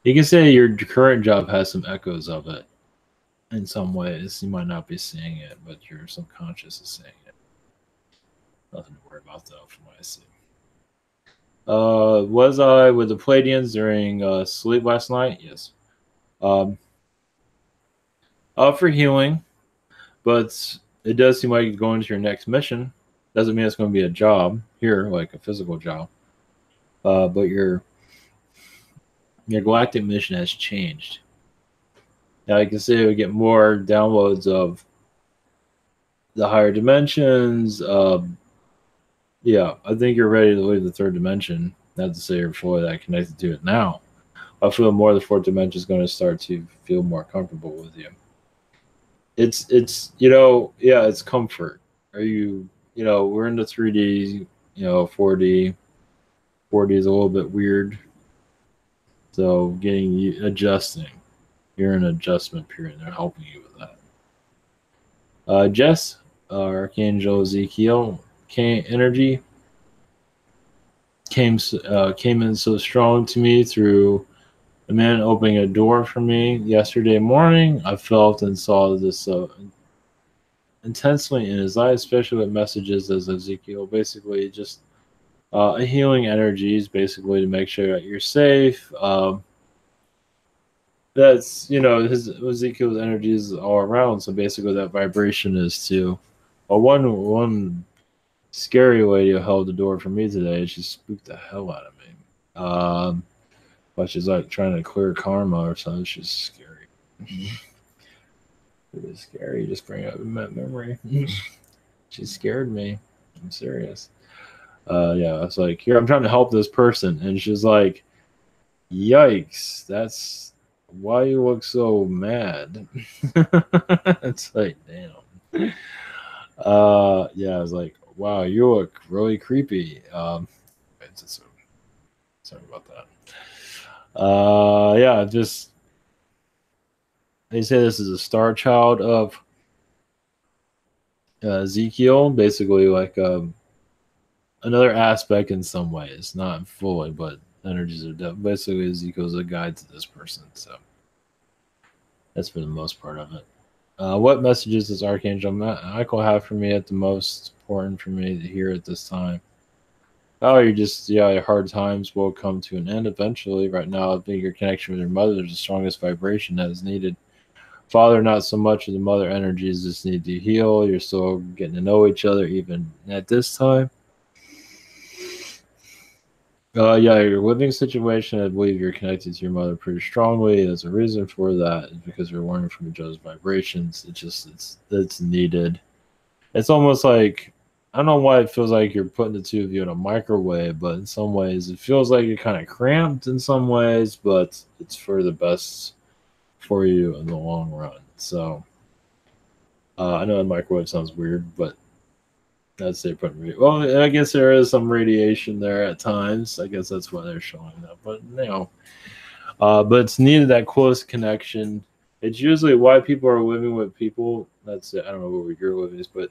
You can say your current job has some echoes of it in some ways. You might not be seeing it, but your subconscious is seeing it. Nothing to worry about though, from what I see. Was I with the Palladians during sleep last night? Yes. Um, for healing, but it does seem like you're going to your next mission. Doesn't mean it's going to be a job here, like a physical job. But your galactic mission has changed. Now you can say we get more downloads of the higher dimensions. Yeah, I think you're ready to leave the third dimension. Not to say you're fully that connected to it now. I feel more the fourth dimension is going to start to feel more comfortable with you. It's yeah, it's comfort. Are you we're into 3D, 4D. 4D is a little bit weird, so getting you adjusting. You're in an adjustment period. They're helping you with that. Jess, Archangel Ezekiel, energy came in so strong to me through a man opening a door for me yesterday morning. I felt and saw this intensely in his eyes, especially with messages as Ezekiel. Basically, just a healing energies, basically to make sure that you're safe. That's his Ezekiel's energy is all around. So basically, that vibration is to. One scary lady who held the door for me today. She spooked the hell out of me. But she's like trying to clear karma or something. She's scary. It was scary. Just bring up that memory. She scared me. I'm serious. Yeah, I was like, here, I'm trying to help this person, and she's like, yikes, that's why you look so mad. It's like, damn. Yeah, I was like, wow, you look really creepy. So, sorry about that. Yeah, just they say this is a star child of Ezekiel, basically like another aspect in some ways, not fully, but energies are basically Ezekiel's a guide to this person. So that's for the most part of it. What messages does Archangel Michael have for me at the most important for me to hear at this time? Oh, your hard times will come to an end eventually. Right now, I think your connection with your mother is the strongest vibration that is needed. Father, not so much of the mother energies just need to heal. You're still getting to know each other even at this time. Yeah, your living situation, I believe you're connected to your mother pretty strongly. There's a reason for that. It's because you're learning from each other's vibrations. It's needed. It's almost like I don't know why it feels like you're putting the two of you in a microwave, but in some ways it feels like you're kind of cramped in some ways, but it's for the best for you in the long run. So I know the microwave sounds weird, but I'd say putting well, I guess there is some radiation there at times. I guess that's why they're showing that. But but it's needed that close connection. It's usually why people are living with people. That's it. I don't know what your living is, but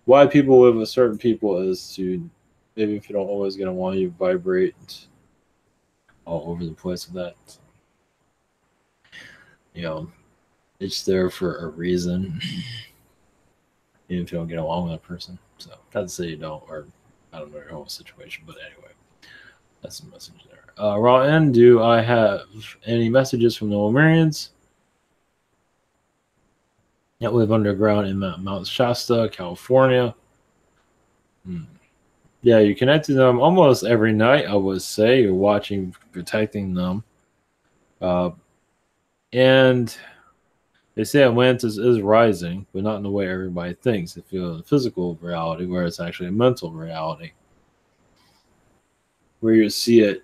why people live with certain people is to maybe if you don't always gonna want you to vibrate all over the place with that. You know, it's there for a reason. Even if you don't get along with that person. So not to say you don't, or I don't know your whole situation, but anyway, that's the message there. Raw N, do I have any messages from the Lemurians that live underground in Mount Shasta, California? Yeah, you connect to them almost every night, I would say. You're watching, protecting them. And they say Atlantis is rising, but not in the way everybody thinks. They feel a physical reality, where it's actually a mental reality, where you see it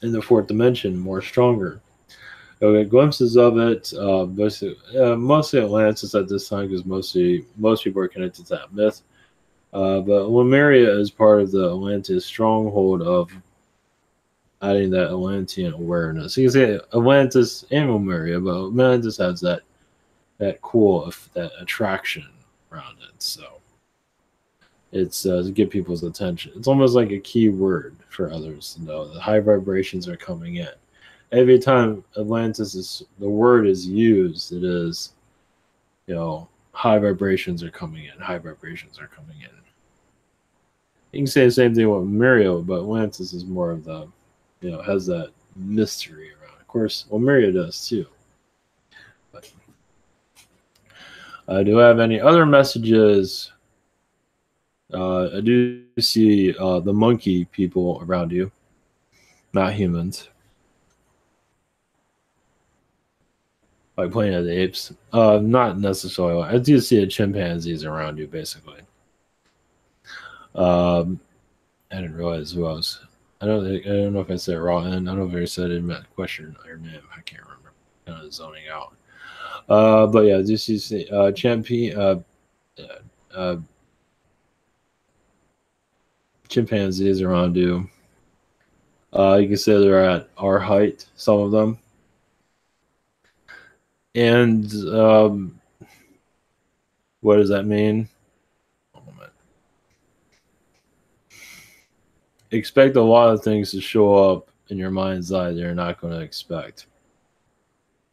in the fourth dimension more stronger. You'll get glimpses of it. Mostly Atlantis at this time, because most people are connected to that myth. But Lemuria is part of the Atlantis stronghold of adding that Atlantean awareness. You can say Atlantis and Lemuria, but Atlantis has that that attraction around it. So it's to get people's attention. It's almost like a key word for others to know that high vibrations are coming in. Every time the word is used, it is, high vibrations are coming in. High vibrations are coming in. You can say the same thing with Muriel, but Atlantis is more of the, has that mystery around it. Of course, well, Muriel does too. But, do I have any other messages? I do see the monkey people around you, not humans. like Planet of the Apes. Not necessarily. I do see the chimpanzees around you, basically. I didn't realize who else. I don't know if I said it wrong, and I don't know if I said it in my question or name. I can't remember. Kind of zoning out. But yeah, this is uh, chimpanzees around you. You can say they're at our height, some of them, and what does that mean? Expect a lot of things to show up in your mind's eye that you're not going to expect.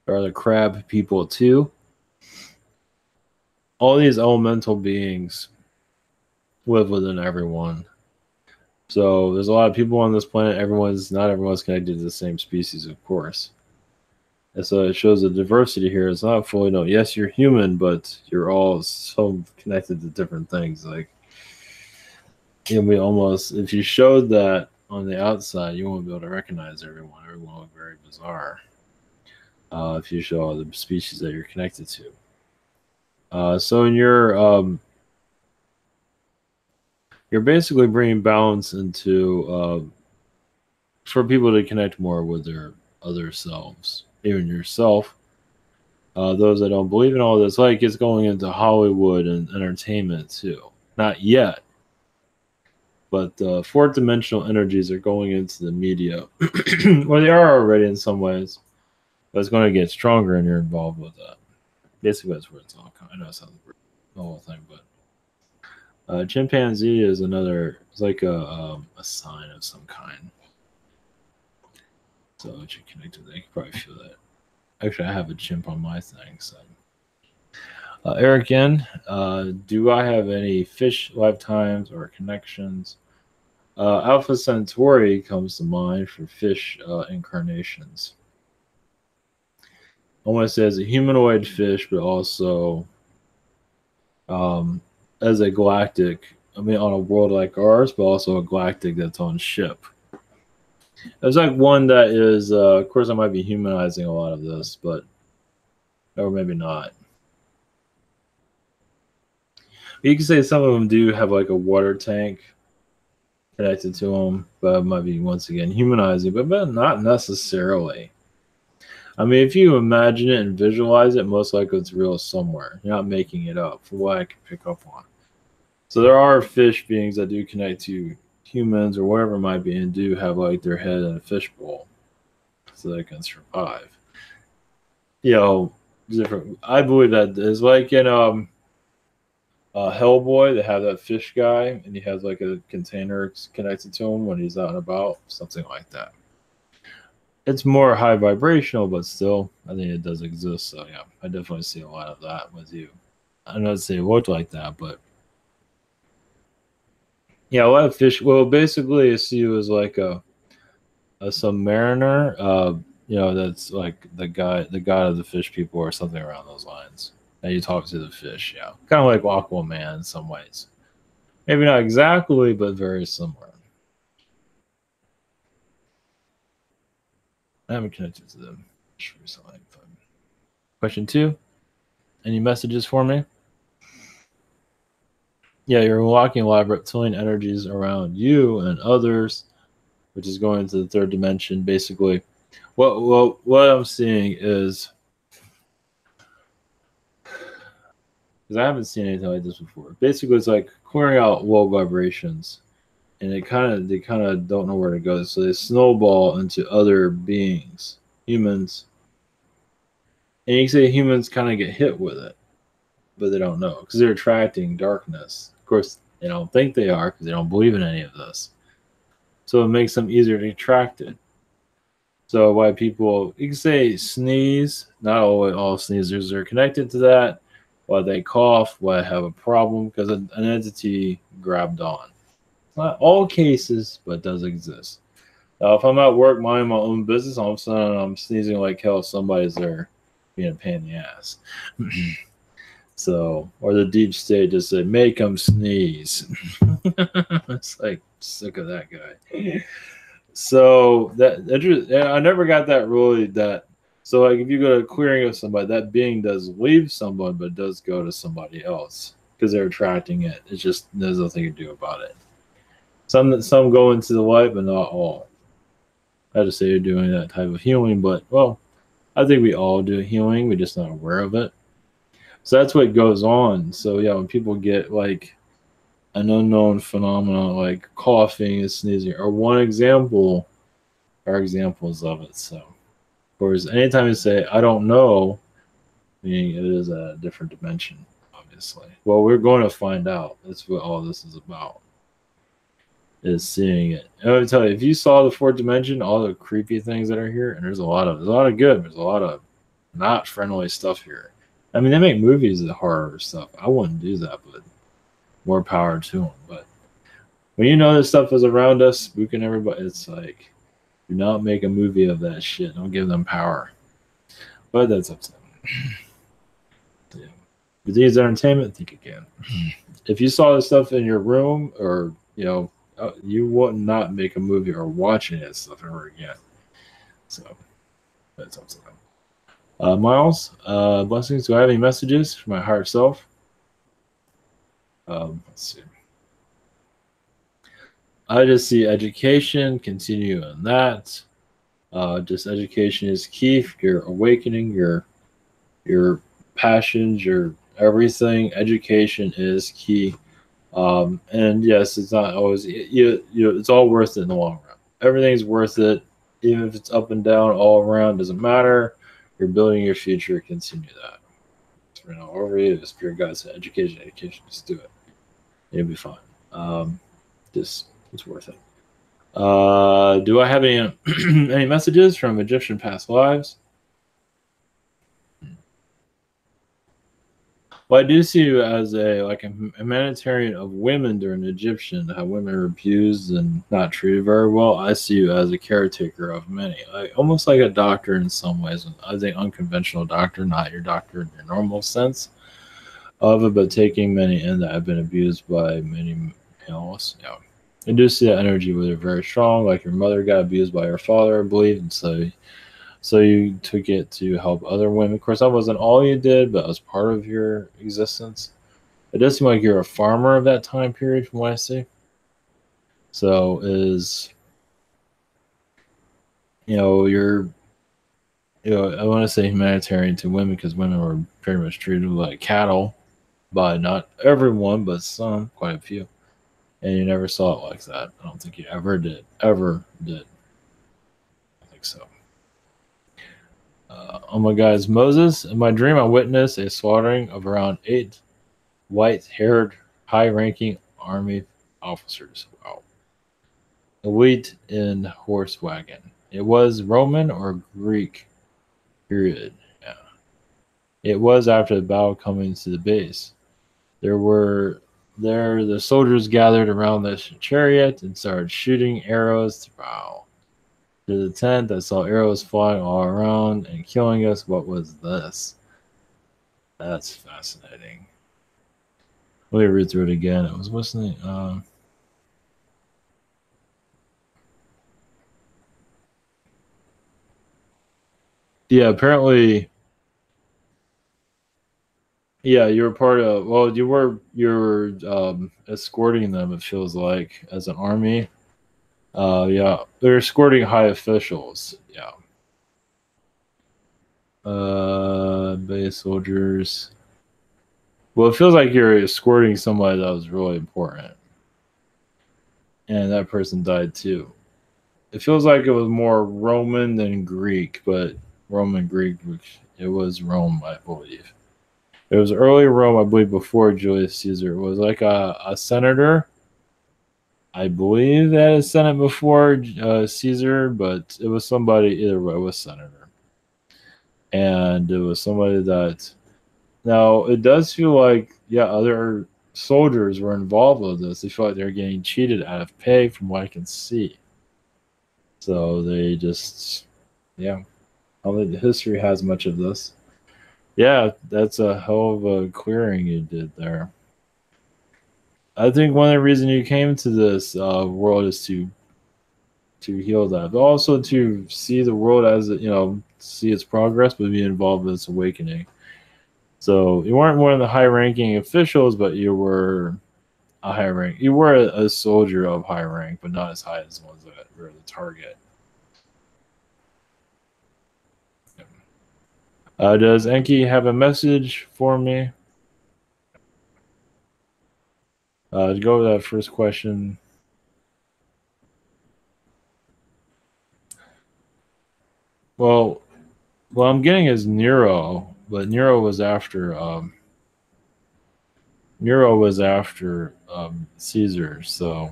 There are the crab people too. All these elemental beings live within everyone. So there's a lot of people on this planet. Not everyone's connected to the same species, of course. And so it shows the diversity here. It's not fully known. Yes, you're human, but you're all so connected to different things. Like, we almost, if you showed that on the outside, you won't be able to recognize everyone. Everyone will look very bizarre. If you show all the species that you're connected to. So in you're basically bringing balance into for people to connect more with their other selves, even yourself. Those that don't believe in all this, like it's going into Hollywood and entertainment too. Not yet, but fourth dimensional energies are going into the media, well, they are already in some ways, but it's going to get stronger, and you're involved with that. Basically, that's where it's all. I know it sounds weird, the whole thing, but chimpanzee is another. It's like a sign of some kind. So if you connect to that, you can probably feel that. Actually, I have a chimp on my thing. So, Eric N, do I have any fish lifetimes or connections? Alpha Centauri comes to mind for fish incarnations. I want to say as a humanoid fish, but also as a galactic. I mean, on a world like ours, but also a galactic that's on ship. There's like one that is, of course, I might be humanizing a lot of this, but or maybe not. You can say some of them do have like a water tank connected to them, but it might be once again humanizing, but not necessarily. I mean, if you imagine it and visualize it, most likely it's real somewhere. You're not making it up, from what I can pick up on. So there are fish beings that do connect to humans or whatever it might be, and do have like their head in a fishbowl, so they can survive. Different. I believe that is like in Hellboy. They have that fish guy, and he has like a container connected to him when he's out and about, something like that. It's more high vibrational, but still, I think it does exist. So yeah, I definitely see a lot of that with you. I'm not saying it looked like that, but yeah, a lot of fish. Well, basically, I see you as like a submariner. That's like the god of the fish people, or something around those lines. And you talk to the fish, yeah, kind of like Aquaman in some ways. Maybe not exactly, but very similar. I haven't connected to them recently. Question 2. Any messages for me? Yeah, you're unlocking a lot of reptilian energies around you and others, which is going into the third dimension. Basically, what I'm seeing is, because I haven't seen anything like this before. Basically, it's like clearing out low vibrations, and they kind of don't know where to go, so they snowball into other beings, humans. And you can say humans kind of get hit with it, but they don't know because they're attracting darkness. Of course, they don't think they are because they don't believe in any of this. So it makes them easier to attract it. So why people, you can say sneeze, not all sneezers are connected to that. Why they cough, why they have a problem, because an entity grabbed on. Not all cases, but does exist. Now, if I'm at work minding my own business, all of a sudden I'm sneezing like hell, somebody's there being a pain in the ass. So, or the deep state just said, make him sneeze. It's like, sick of that guy. So I never got that really that So like if you go to a clearing of somebody, that being does leave someone, but does go to somebody else because they're attracting it. It's just there's nothing to do about it. Some go into the light, but not all. I just say you're doing that type of healing, but well, I think we all do healing. We're just not aware of it. So that's what goes on. So yeah, when people get like an unknown phenomenon like coughing and sneezing, or one example, are examples of it. So, whereas anytime you say I don't know, meaning it is a different dimension, obviously. Well, we're going to find out. That's what all this is about. Is seeing it. And I would tell you, if you saw the fourth dimension, all the creepy things that are here, and there's a lot of good, there's a lot of not friendly stuff here. I mean, they make movies of horror stuff. I wouldn't do that, but more power to them. But when you know this stuff is around us, spooking everybody, it's like, do not make a movie of that shit. Don't give them power. But that's up to them. Yeah. If these entertainment, think again. If you saw this stuff in your room, or you would not make a movie or watch any of this stuff ever again. So that's up to them. Miles, blessings. Do I have any messages for my higher self? Let's see. I just see education, continue on that. Just education is key for your awakening, your passions, your everything. Education is key. And yes, it's not always it's all worth it in the long run. Everything's worth it, even if it's up and down all around. Doesn't matter. You're building your future. Continue that. For now, over you, the spirit guide said, education. Just do it. It'll be fine. Just it's worth it. Do I have any any messages from Egyptian past lives? Well, I do see you as a humanitarian of women during Egyptian, how women are abused and not treated very well. I see you as a caretaker of many, almost like a doctor in some ways. I think unconventional doctor, not your doctor in your normal sense of it, but taking many in that have been abused by many males. Yeah, I do see that energy where they're very strong. Like your mother got abused by her father, I believe, and so you took it to help other women. Of course, that wasn't all you did, but it was part of your existence. It does seem like you're a farmer of that time period, from what I see. So you're, I want to say humanitarian to women because women were pretty much treated like cattle by not everyone, but some, quite a few. And you never saw it like that. I don't think you ever did. Ever did. I think so. Oh my God, it's Moses. In my dream, I witnessed a slaughtering of around 8 white-haired, high-ranking army officers. Wow. Elite in horse wagon. It was Roman or Greek, period. Yeah. It was after the battle coming to the base. The soldiers gathered around the chariot and started shooting arrows. Wow. To the tent, I saw arrows flying all around and killing us. What was this? That's fascinating. Let me read through it again. I was listening. Yeah, apparently. Yeah, you were part of. Well, you were escorting them. It feels like as an army. Yeah, they're escorting high officials. Yeah. Base soldiers. Well, it feels like you're escorting somebody that was really important, and that person died too. It feels like it was more Roman than Greek, but Roman Greek, which it was Rome, I believe. It was early Rome, I believe, before Julius Caesar. It was like a senator. I believe that is Senate before Caesar, but it was somebody either way. It was senator, and it was somebody that. Now it does feel like other soldiers were involved with this. They feel like they're getting cheated out of pay, from what I can see. So they just, yeah. I don't think the history has much of this. Yeah, that's a hell of a clearing you did there. I think one of the reasons you came to this world is to heal that, but also to see the world as see its progress, but be involved with its awakening. So you weren't one of the high-ranking officials, but you were a high rank. You were a soldier of high rank, but not as high as the ones that were the target. Does Enki have a message for me? To go with that first question. Well, what I'm getting is Nero, but Nero was after Caesar, so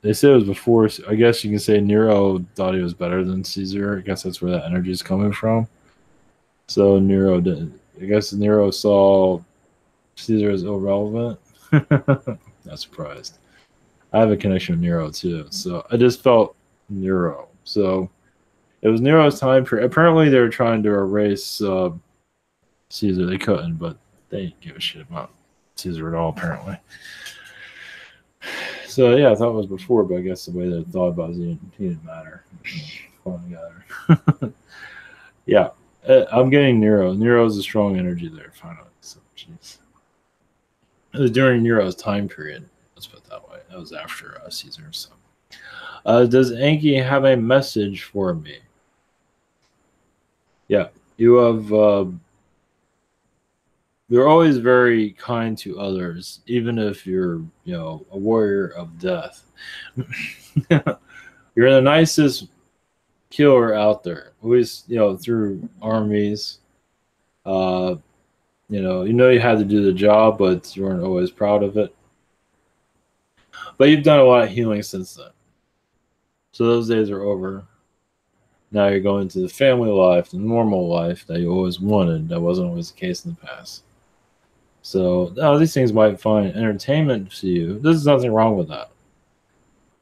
they said it was before. I guess you can say Nero thought he was better than Caesar. I guess that's where that energy is coming from. So Nero did. I guess Nero saw Caesar as irrelevant. Not surprised. I have a connection with Nero too, so I just felt Nero. So it was Nero's time period. Apparently, they were trying to erase Caesar. They couldn't, but they didn't give a shit about Caesar at all, apparently. So yeah, I thought it was before, but I guess the way they thought about it, he didn't matter. Yeah, I'm getting Nero. Nero's a strong energy there, finally. So, jeez. It was during Nero's time period. Let's put it that way. That was after Caesar. So, does Enki have a message for me? Yeah, you have. You're always very kind to others, even if you're, a warrior of death. You're the nicest killer out there. Always, through armies. Uh, you had to do the job, but you weren't always proud of it. But you've done a lot of healing since then. So those days are over. Now you're going to the family life, the normal life that you always wanted. That wasn't always the case in the past. So these things might find entertainment to you. There's nothing wrong with that.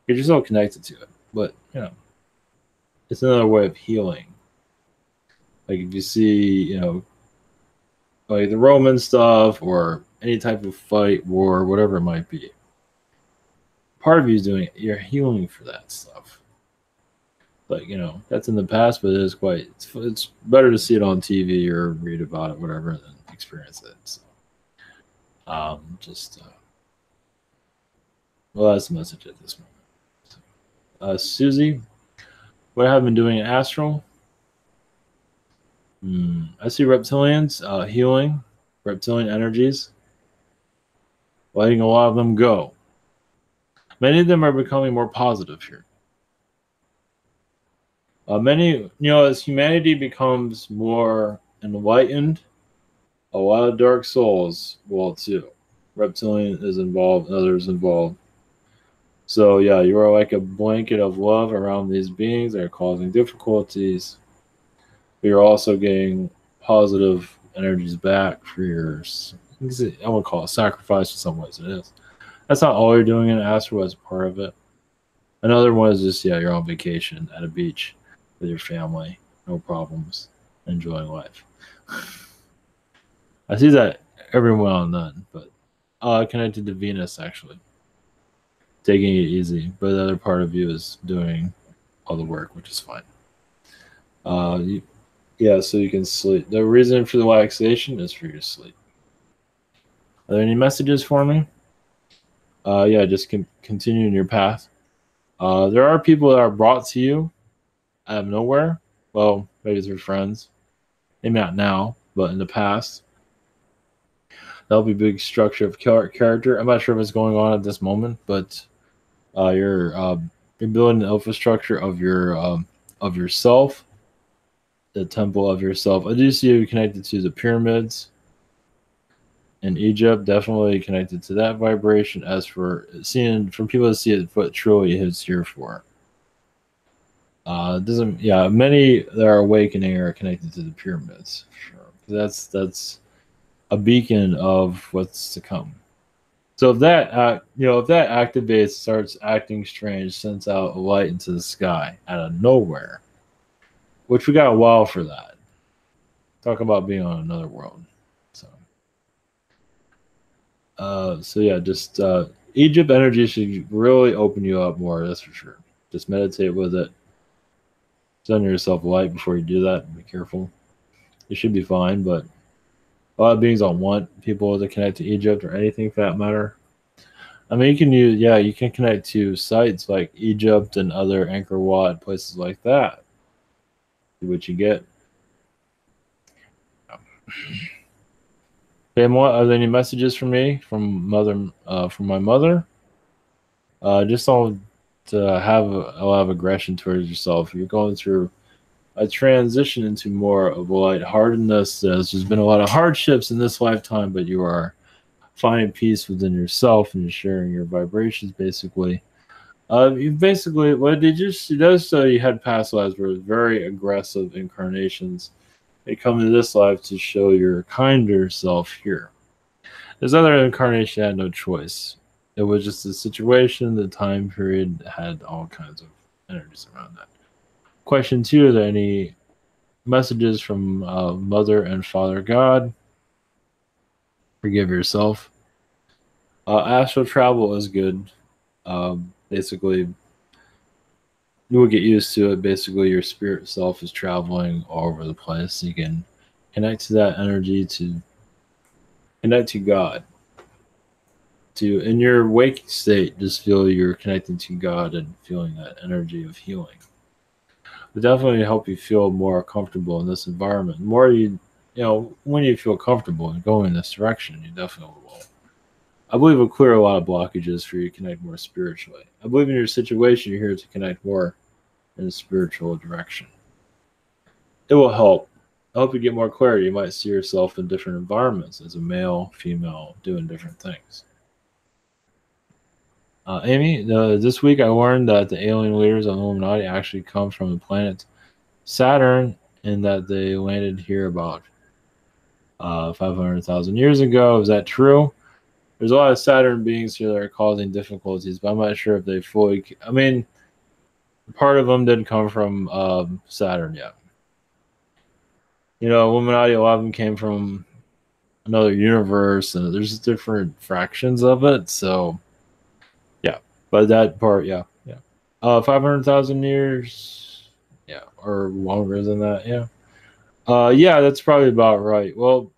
You're still connected to it. But, it's another way of healing. Like if you see, like the Roman stuff or any type of fight, war, whatever it might be. Part of you is doing it. You're healing for that stuff. But, that's in the past, but it's better to see it on TV or read about it, whatever, than experience it. So, well, that's the message at this moment. Susie, what have I been doing in Astral? I see reptilians healing, reptilian energies, letting a lot of them go. Many of them are becoming more positive here. As humanity becomes more enlightened, a lot of dark souls will too. Reptilian is involved, others involved. So yeah, you are like a blanket of love around these beings that are causing difficulties. But you're also getting positive energies back for yours. I would call it sacrifice in some ways. It is. That's not all you're doing in Astral as part of it. Another one is just you're on vacation at a beach with your family, no problems, enjoying life. I see that every now and then, but connected to Venus actually, taking it easy. But the other part of you is doing all the work, which is fine. So you can sleep. The reason for the relaxation is for you to sleep. Are there any messages for me? Just continue in your path. There are people that are brought to you out of nowhere. Well, maybe through friends. Maybe not now, but in the past. That'll be a big structure of character. I'm not sure if it's going on at this moment, but you're building the infrastructure of yourself, the temple of yourself. I do see you connected to the pyramids in Egypt, definitely connected to that vibration. As for people to see it, what truly it's here for. Many that are awakening are connected to the pyramids. Sure, that's a beacon of what's to come. So if that activates, starts acting strange, sends out a light into the sky out of nowhere, which we got a while for that. Talk about being on another world. Egypt energy should really open you up more. That's for sure. Just meditate with it. Send yourself light before you do that. Be careful. You should be fine, but a lot of beings don't want people to connect to Egypt or anything for that matter. I mean, you can use, yeah, you can connect to sites like Egypt and other Angkor Wat, places like that. See what you get. Okay, are there any messages for me from my mother? Just don't have a lot of aggression towards yourself. You're going through a transition into more of a lightheartedness. There's been a lot of hardships in this lifetime, but you are finding peace within yourself and you're sharing your vibrations, basically. You basically what did you it does so you had past lives were very aggressive incarnations. They come to this life to show your kinder self here. This other incarnation had no choice. It was just the situation, the time period had all kinds of energies around that. Question two: are there any messages from Mother and Father God? Forgive yourself. Astral travel is good. Basically, you will get used to it. Basically, your spirit self is traveling all over the place. You can connect to that energy to connect to God. To in your waking state, just feel you're connecting to God and feeling that energy of healing. It definitely help you feel more comfortable in this environment. The more when you feel comfortable and going in this direction, you definitely will. I believe it'll clear a lot of blockages for you to connect more spiritually. I believe in your situation, you're here to connect more in a spiritual direction. It will help. Help you get more clarity. You might see yourself in different environments as a male, female, doing different things. Amy, this week I learned that the alien leaders of Illuminati actually come from the planet Saturn and that they landed here about 500,000 years ago. Is that true? There's a lot of Saturn beings here that are causing difficulties, but I'm not sure if they fully. I mean, part of them did come from Saturn, yeah. Illuminati, a lot of them came from another universe, and there's different fractions of it. So, yeah, but that part, yeah, yeah. 500,000 years, yeah, or longer than that, yeah. Yeah, that's probably about right. Well,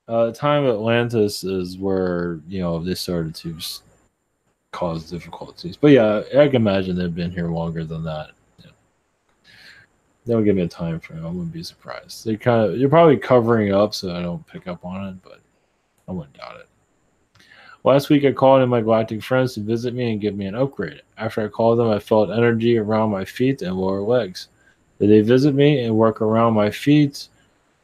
time of Atlantis is where they started to cause difficulties. But yeah, I can imagine they've been here longer than that. Yeah. They'll give me a time frame. I wouldn't be surprised. You're probably covering up so I don't pick up on it, but I wouldn't doubt it. Last week I called in my galactic friends to visit me and give me an upgrade. After I called them, I felt energy around my feet and lower legs. Did they visit me and work around my feet?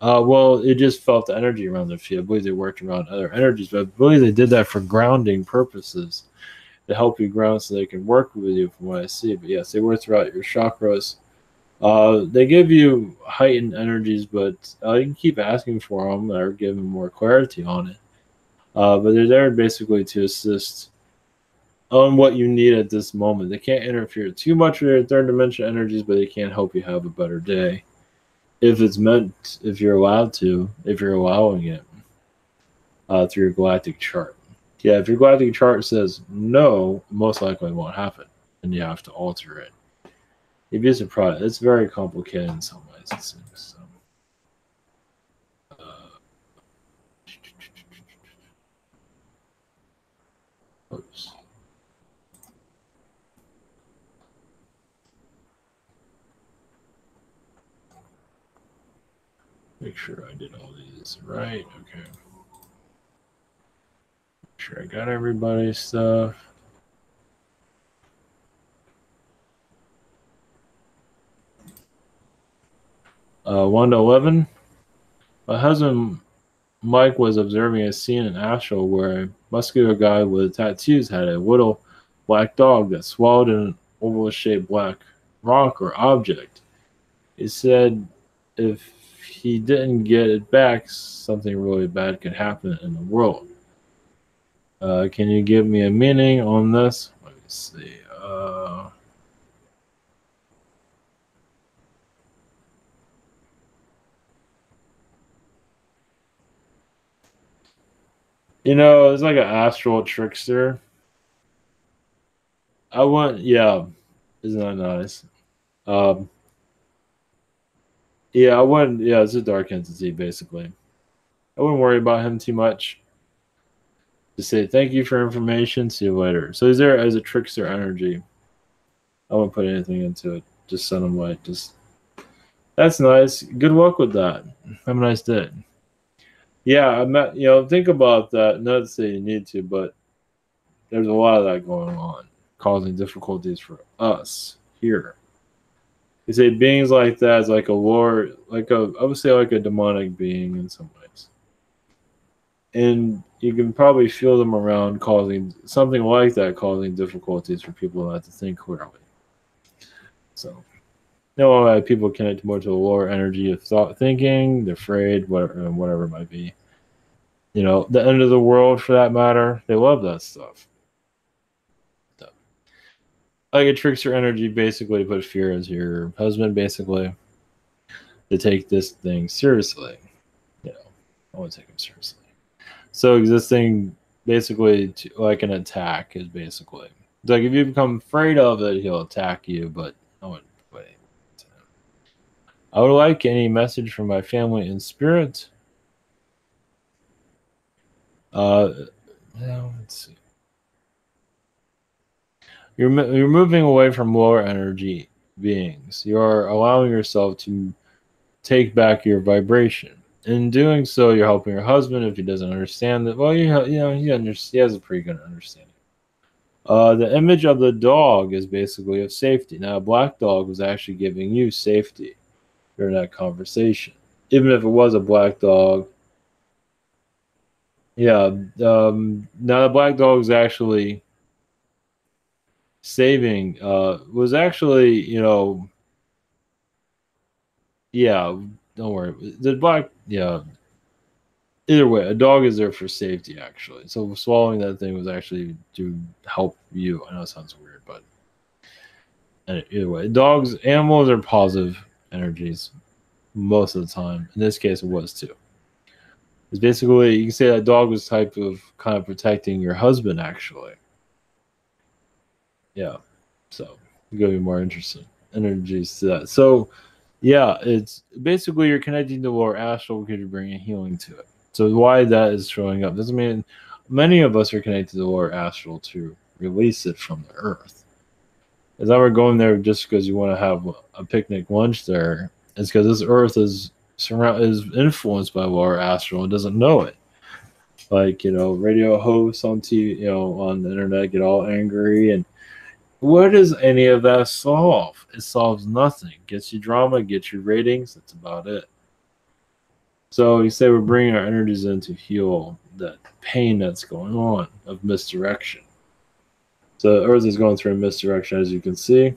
Well, it just felt the energy around their feet. I believe they worked around other energies, but I believe they did that for grounding purposes to help you ground so they can work with you from what I see. But yes, they work throughout your chakras. They give you heightened energies, but you can keep asking for them or give them more clarity on it. But they're there basically to assist on what you need at this moment. They can't interfere too much with your third dimension energies, but they can help you have a better day. If you're allowed to, if you're allowing it through your galactic chart. Yeah, if your galactic chart says no, most likely it won't happen, and you have to alter it. You'd be surprised. It's very complicated in some ways, it seems. So, oops. Make sure I did all these right. Okay. Make sure I got everybody's stuff. 1 to 11. My husband Mike was observing a scene in Astral where a muscular guy with tattoos had a little black dog that swallowed an oval-shaped black rock or object. He said if he didn't get it back, something really bad could happen in the world. Can you give me a meaning on this? Let me see. It's like an astral trickster. Yeah, isn't that nice? Um, yeah, I wouldn't. Yeah, it's a dark entity basically. I wouldn't worry about him too much. Just say thank you for information. See you later. So he's there as a trickster energy. I won't put anything into it. Just send him away. Just that's nice. Good luck with that. Have a nice day. Yeah, I'm not. Think about that. Not to say you need to, but there's a lot of that going on, causing difficulties for us here. You say beings like that is like a lord, I would say like a demonic being in some ways, and you can probably feel them around, causing something like that, causing difficulties for people not to think clearly. So. No, people connect more to the lower energy of thought, thinking, they're afraid, whatever it might be. The end of the world for that matter. They love that stuff. So, like a trickster energy, basically put fear into your husband, basically to take this thing seriously. I want to take him seriously. So existing, basically, like an attack is basically like if you become afraid of it, he'll attack you. But I wouldn't put anything into him. I would like any message from my family in spirit. Uh, let's see. You're moving away from lower energy beings. You're allowing yourself to take back your vibration. In doing so, you're helping your husband if he doesn't understand that. Well, he has a pretty good understanding. The image of the dog is basically of safety. Now, a black dog was actually giving you safety during that conversation, even if it was a black dog. Yeah. Now the black dog is actually saving. Was actually yeah. Don't worry. The black yeah. Either way, a dog is there for safety, actually. So swallowing that thing was actually to help you. I know it sounds weird, but either way, animals are positive energies most of the time. In this case, it was too. It's basically you can say that dog was type of kind of protecting your husband, actually. Yeah. So it's gonna be more interesting energies to that. So yeah, it's basically you're connecting to lower astral because you're bringing healing to it. So why that is showing up doesn't mean many of us are connected to the lower astral to release it from the earth. It's not we're going there just because you want to have a picnic lunch there. It's because this earth is influenced by lower astral and doesn't know it. Like radio hosts on TV, on the internet get all angry and what does any of that solve? It solves nothing. Gets you drama, gets you ratings. That's about it. So you say we're bringing our energies in to heal that pain that's going on of misdirection. So the Earth is going through a misdirection, as you can see.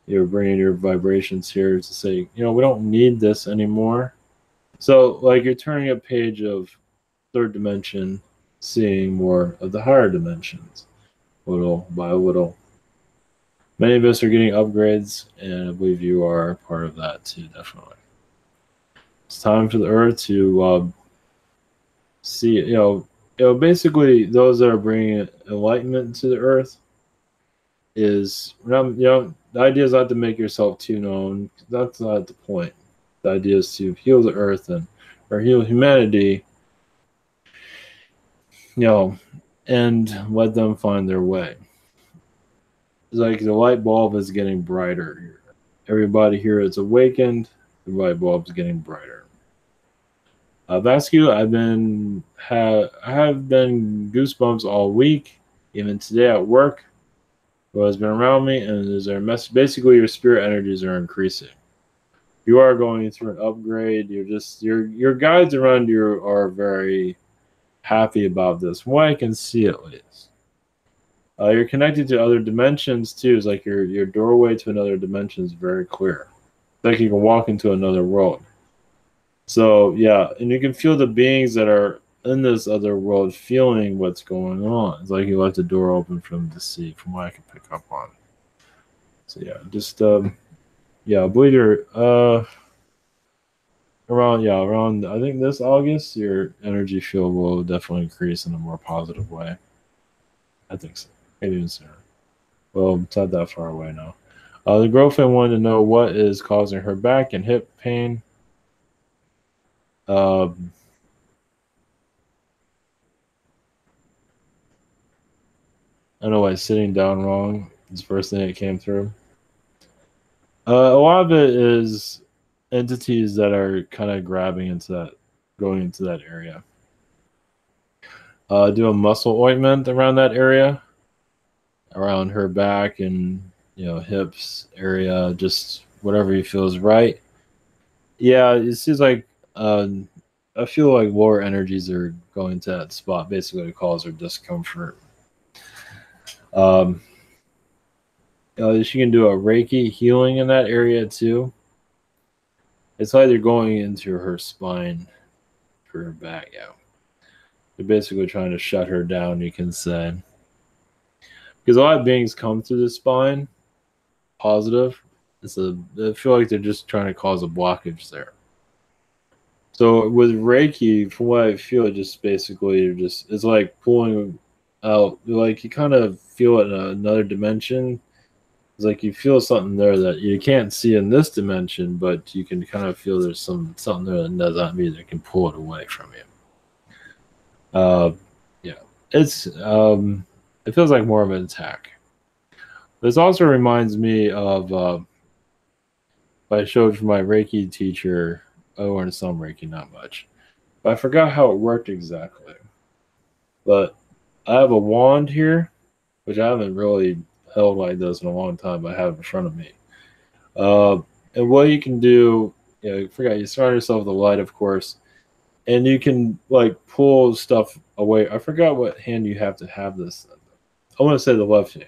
You're bringing your vibrations here to say, we don't need this anymore. So like you're turning a page of third dimension, seeing more of the higher dimensions, little by little. Many of us are getting upgrades, and I believe you are part of that too, definitely. It's time for the Earth to see, basically those that are bringing enlightenment to the Earth is, the idea is not to make yourself too known. That's not the point. The idea is to heal the Earth or heal humanity, and let them find their way. It's like the light bulb is getting brighter here. Everybody here is awakened. The light bulb is getting brighter. Vascu, I have been goosebumps all week, even today at work. What has been around me, and is there basically your spirit energies are increasing. You are going through an upgrade. Your guides around you are very happy about this. From what I can see, at least. You're connected to other dimensions too. It's like your doorway to another dimension is very clear. It's like you can walk into another world. So yeah, and you can feel the beings that are in this other world feeling what's going on. It's like you left the door open for them to see, from what I can pick up on. So yeah, just I believe you're around I think this August, your energy field will definitely increase in a more positive way. I think so. Maybe even sooner. Well, it's not that far away now. The girlfriend wanted to know what is causing her back and hip pain. Um, I don't know why sitting down wrong is the first thing that came through. A lot of it is entities that are kind of grabbing into that, going into that area. Do a muscle ointment around that area, around her back and hips area, just whatever you feel is right. Yeah, it seems like I feel like lower energies are going to that spot, basically to cause her discomfort. Um, she can do a Reiki healing in that area too. It's either going into her spine for her back. Yeah, they're basically trying to shut her down. You can say because a lot of beings come through the spine, positive. I feel like they're just trying to cause a blockage there. So with Reiki, from what I feel, it just basically it's like pulling out, like you kind of feel it in another dimension. It's like you feel something there that you can't see in this dimension, but you can kind of feel there's something there that does not mean that can pull it away from you. Yeah, it feels like more of an attack. This also reminds me of I showed for my Reiki teacher. I learned some Reiki, not much, but I forgot how it worked exactly. But I have a wand here, which I haven't really held like this in a long time, but I have in front of me. Uh, and what you can do, I forgot, you surround yourself with the light, of course, and you can like pull stuff away. I forgot what hand you have to have this. I want to say the left hand.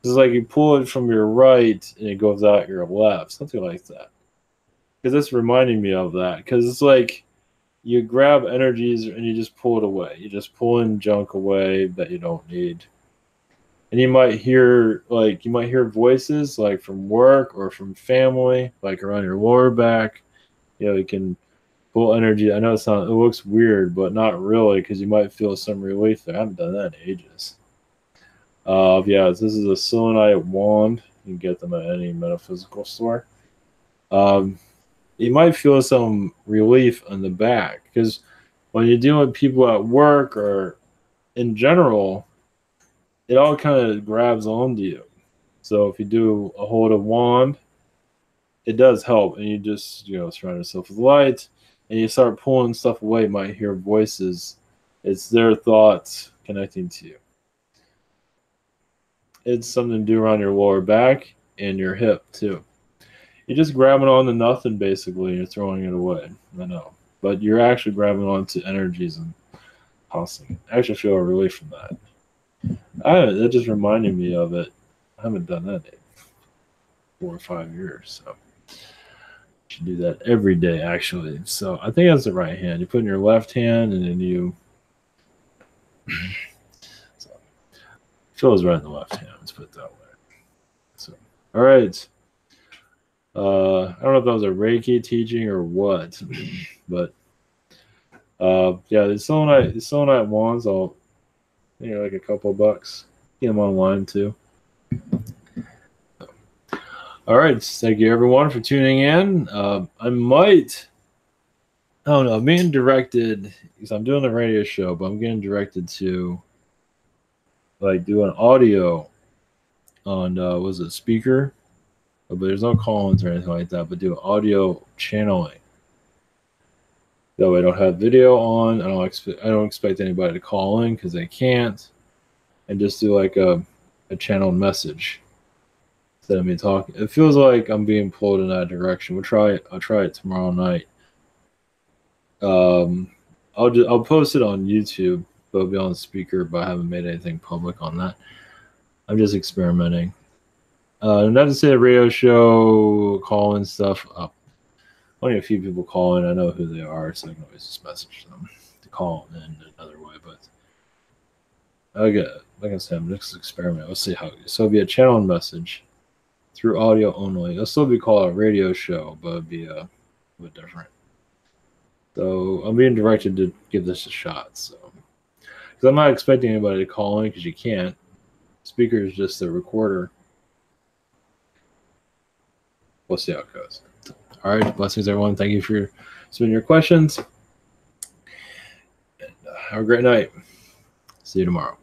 It's like you pull it from your right and it goes out your left, something like that. Because that's reminding me of that. Because it's like you grab energies and you just pull it away. You just pull in junk away that you don't need. And you might hear voices like from work or from family, like around your lower back. You can pull energy. I know it looks weird, but not really, because you might feel some relief there. I haven't done that in ages. Yeah, this is a selenite wand. You can get them at any metaphysical store. Um, you might feel some relief on the back because when you're dealing with people at work or in general, it all kind of grabs onto you. So if you do a hold of wand, it does help, and you just surround yourself with light, and you start pulling stuff away. You might hear voices. It's their thoughts connecting to you. It's something to do around your lower back and your hip too. You're just grabbing on to nothing basically, and you're throwing it away. I know, but you're actually grabbing on to energies and tossing. I actually feel a relief from that. That just reminded me of it. I haven't done that in 4 or 5 years, so should do that every day actually. So I think that's the right hand. You put in your left hand and then you so feels right in the left hand. Let's put it that way. So all right. I don't know if that was a Reiki teaching or what, but yeah, the selenite wands. I'll like a couple of bucks. Get them online too. All right, thank you everyone for tuning in. I don't know, I'm being directed because I'm doing the radio show, but I'm getting directed to like do an audio on was it speaker, but there's no call-ins or anything like that. But do audio channeling. Though I don't have video on, I don't expect anybody to call in because they can't, and just do like a channeled message instead of me talking. It feels like I'm being pulled in that direction. I'll try it tomorrow night. I'll post it on YouTube, but it'll be on the speaker. But I haven't made anything public on that. I'm just experimenting. Not to say the radio show call in stuff. Only a few people call in. I know who they are, so I can always just message them to call in another way. But like I said, I'm just experiment. Let's see how it goes. So it'll be a channel message through audio only. It'll still be called a radio show, but it'll be a bit different. So I'm being directed to give this a shot. So because I'm not expecting anybody to call in because you can't. Speaker is just a recorder. we'll see how it goes. All right, blessings, everyone. Thank you for submitting your questions. And, have a great night. See you tomorrow.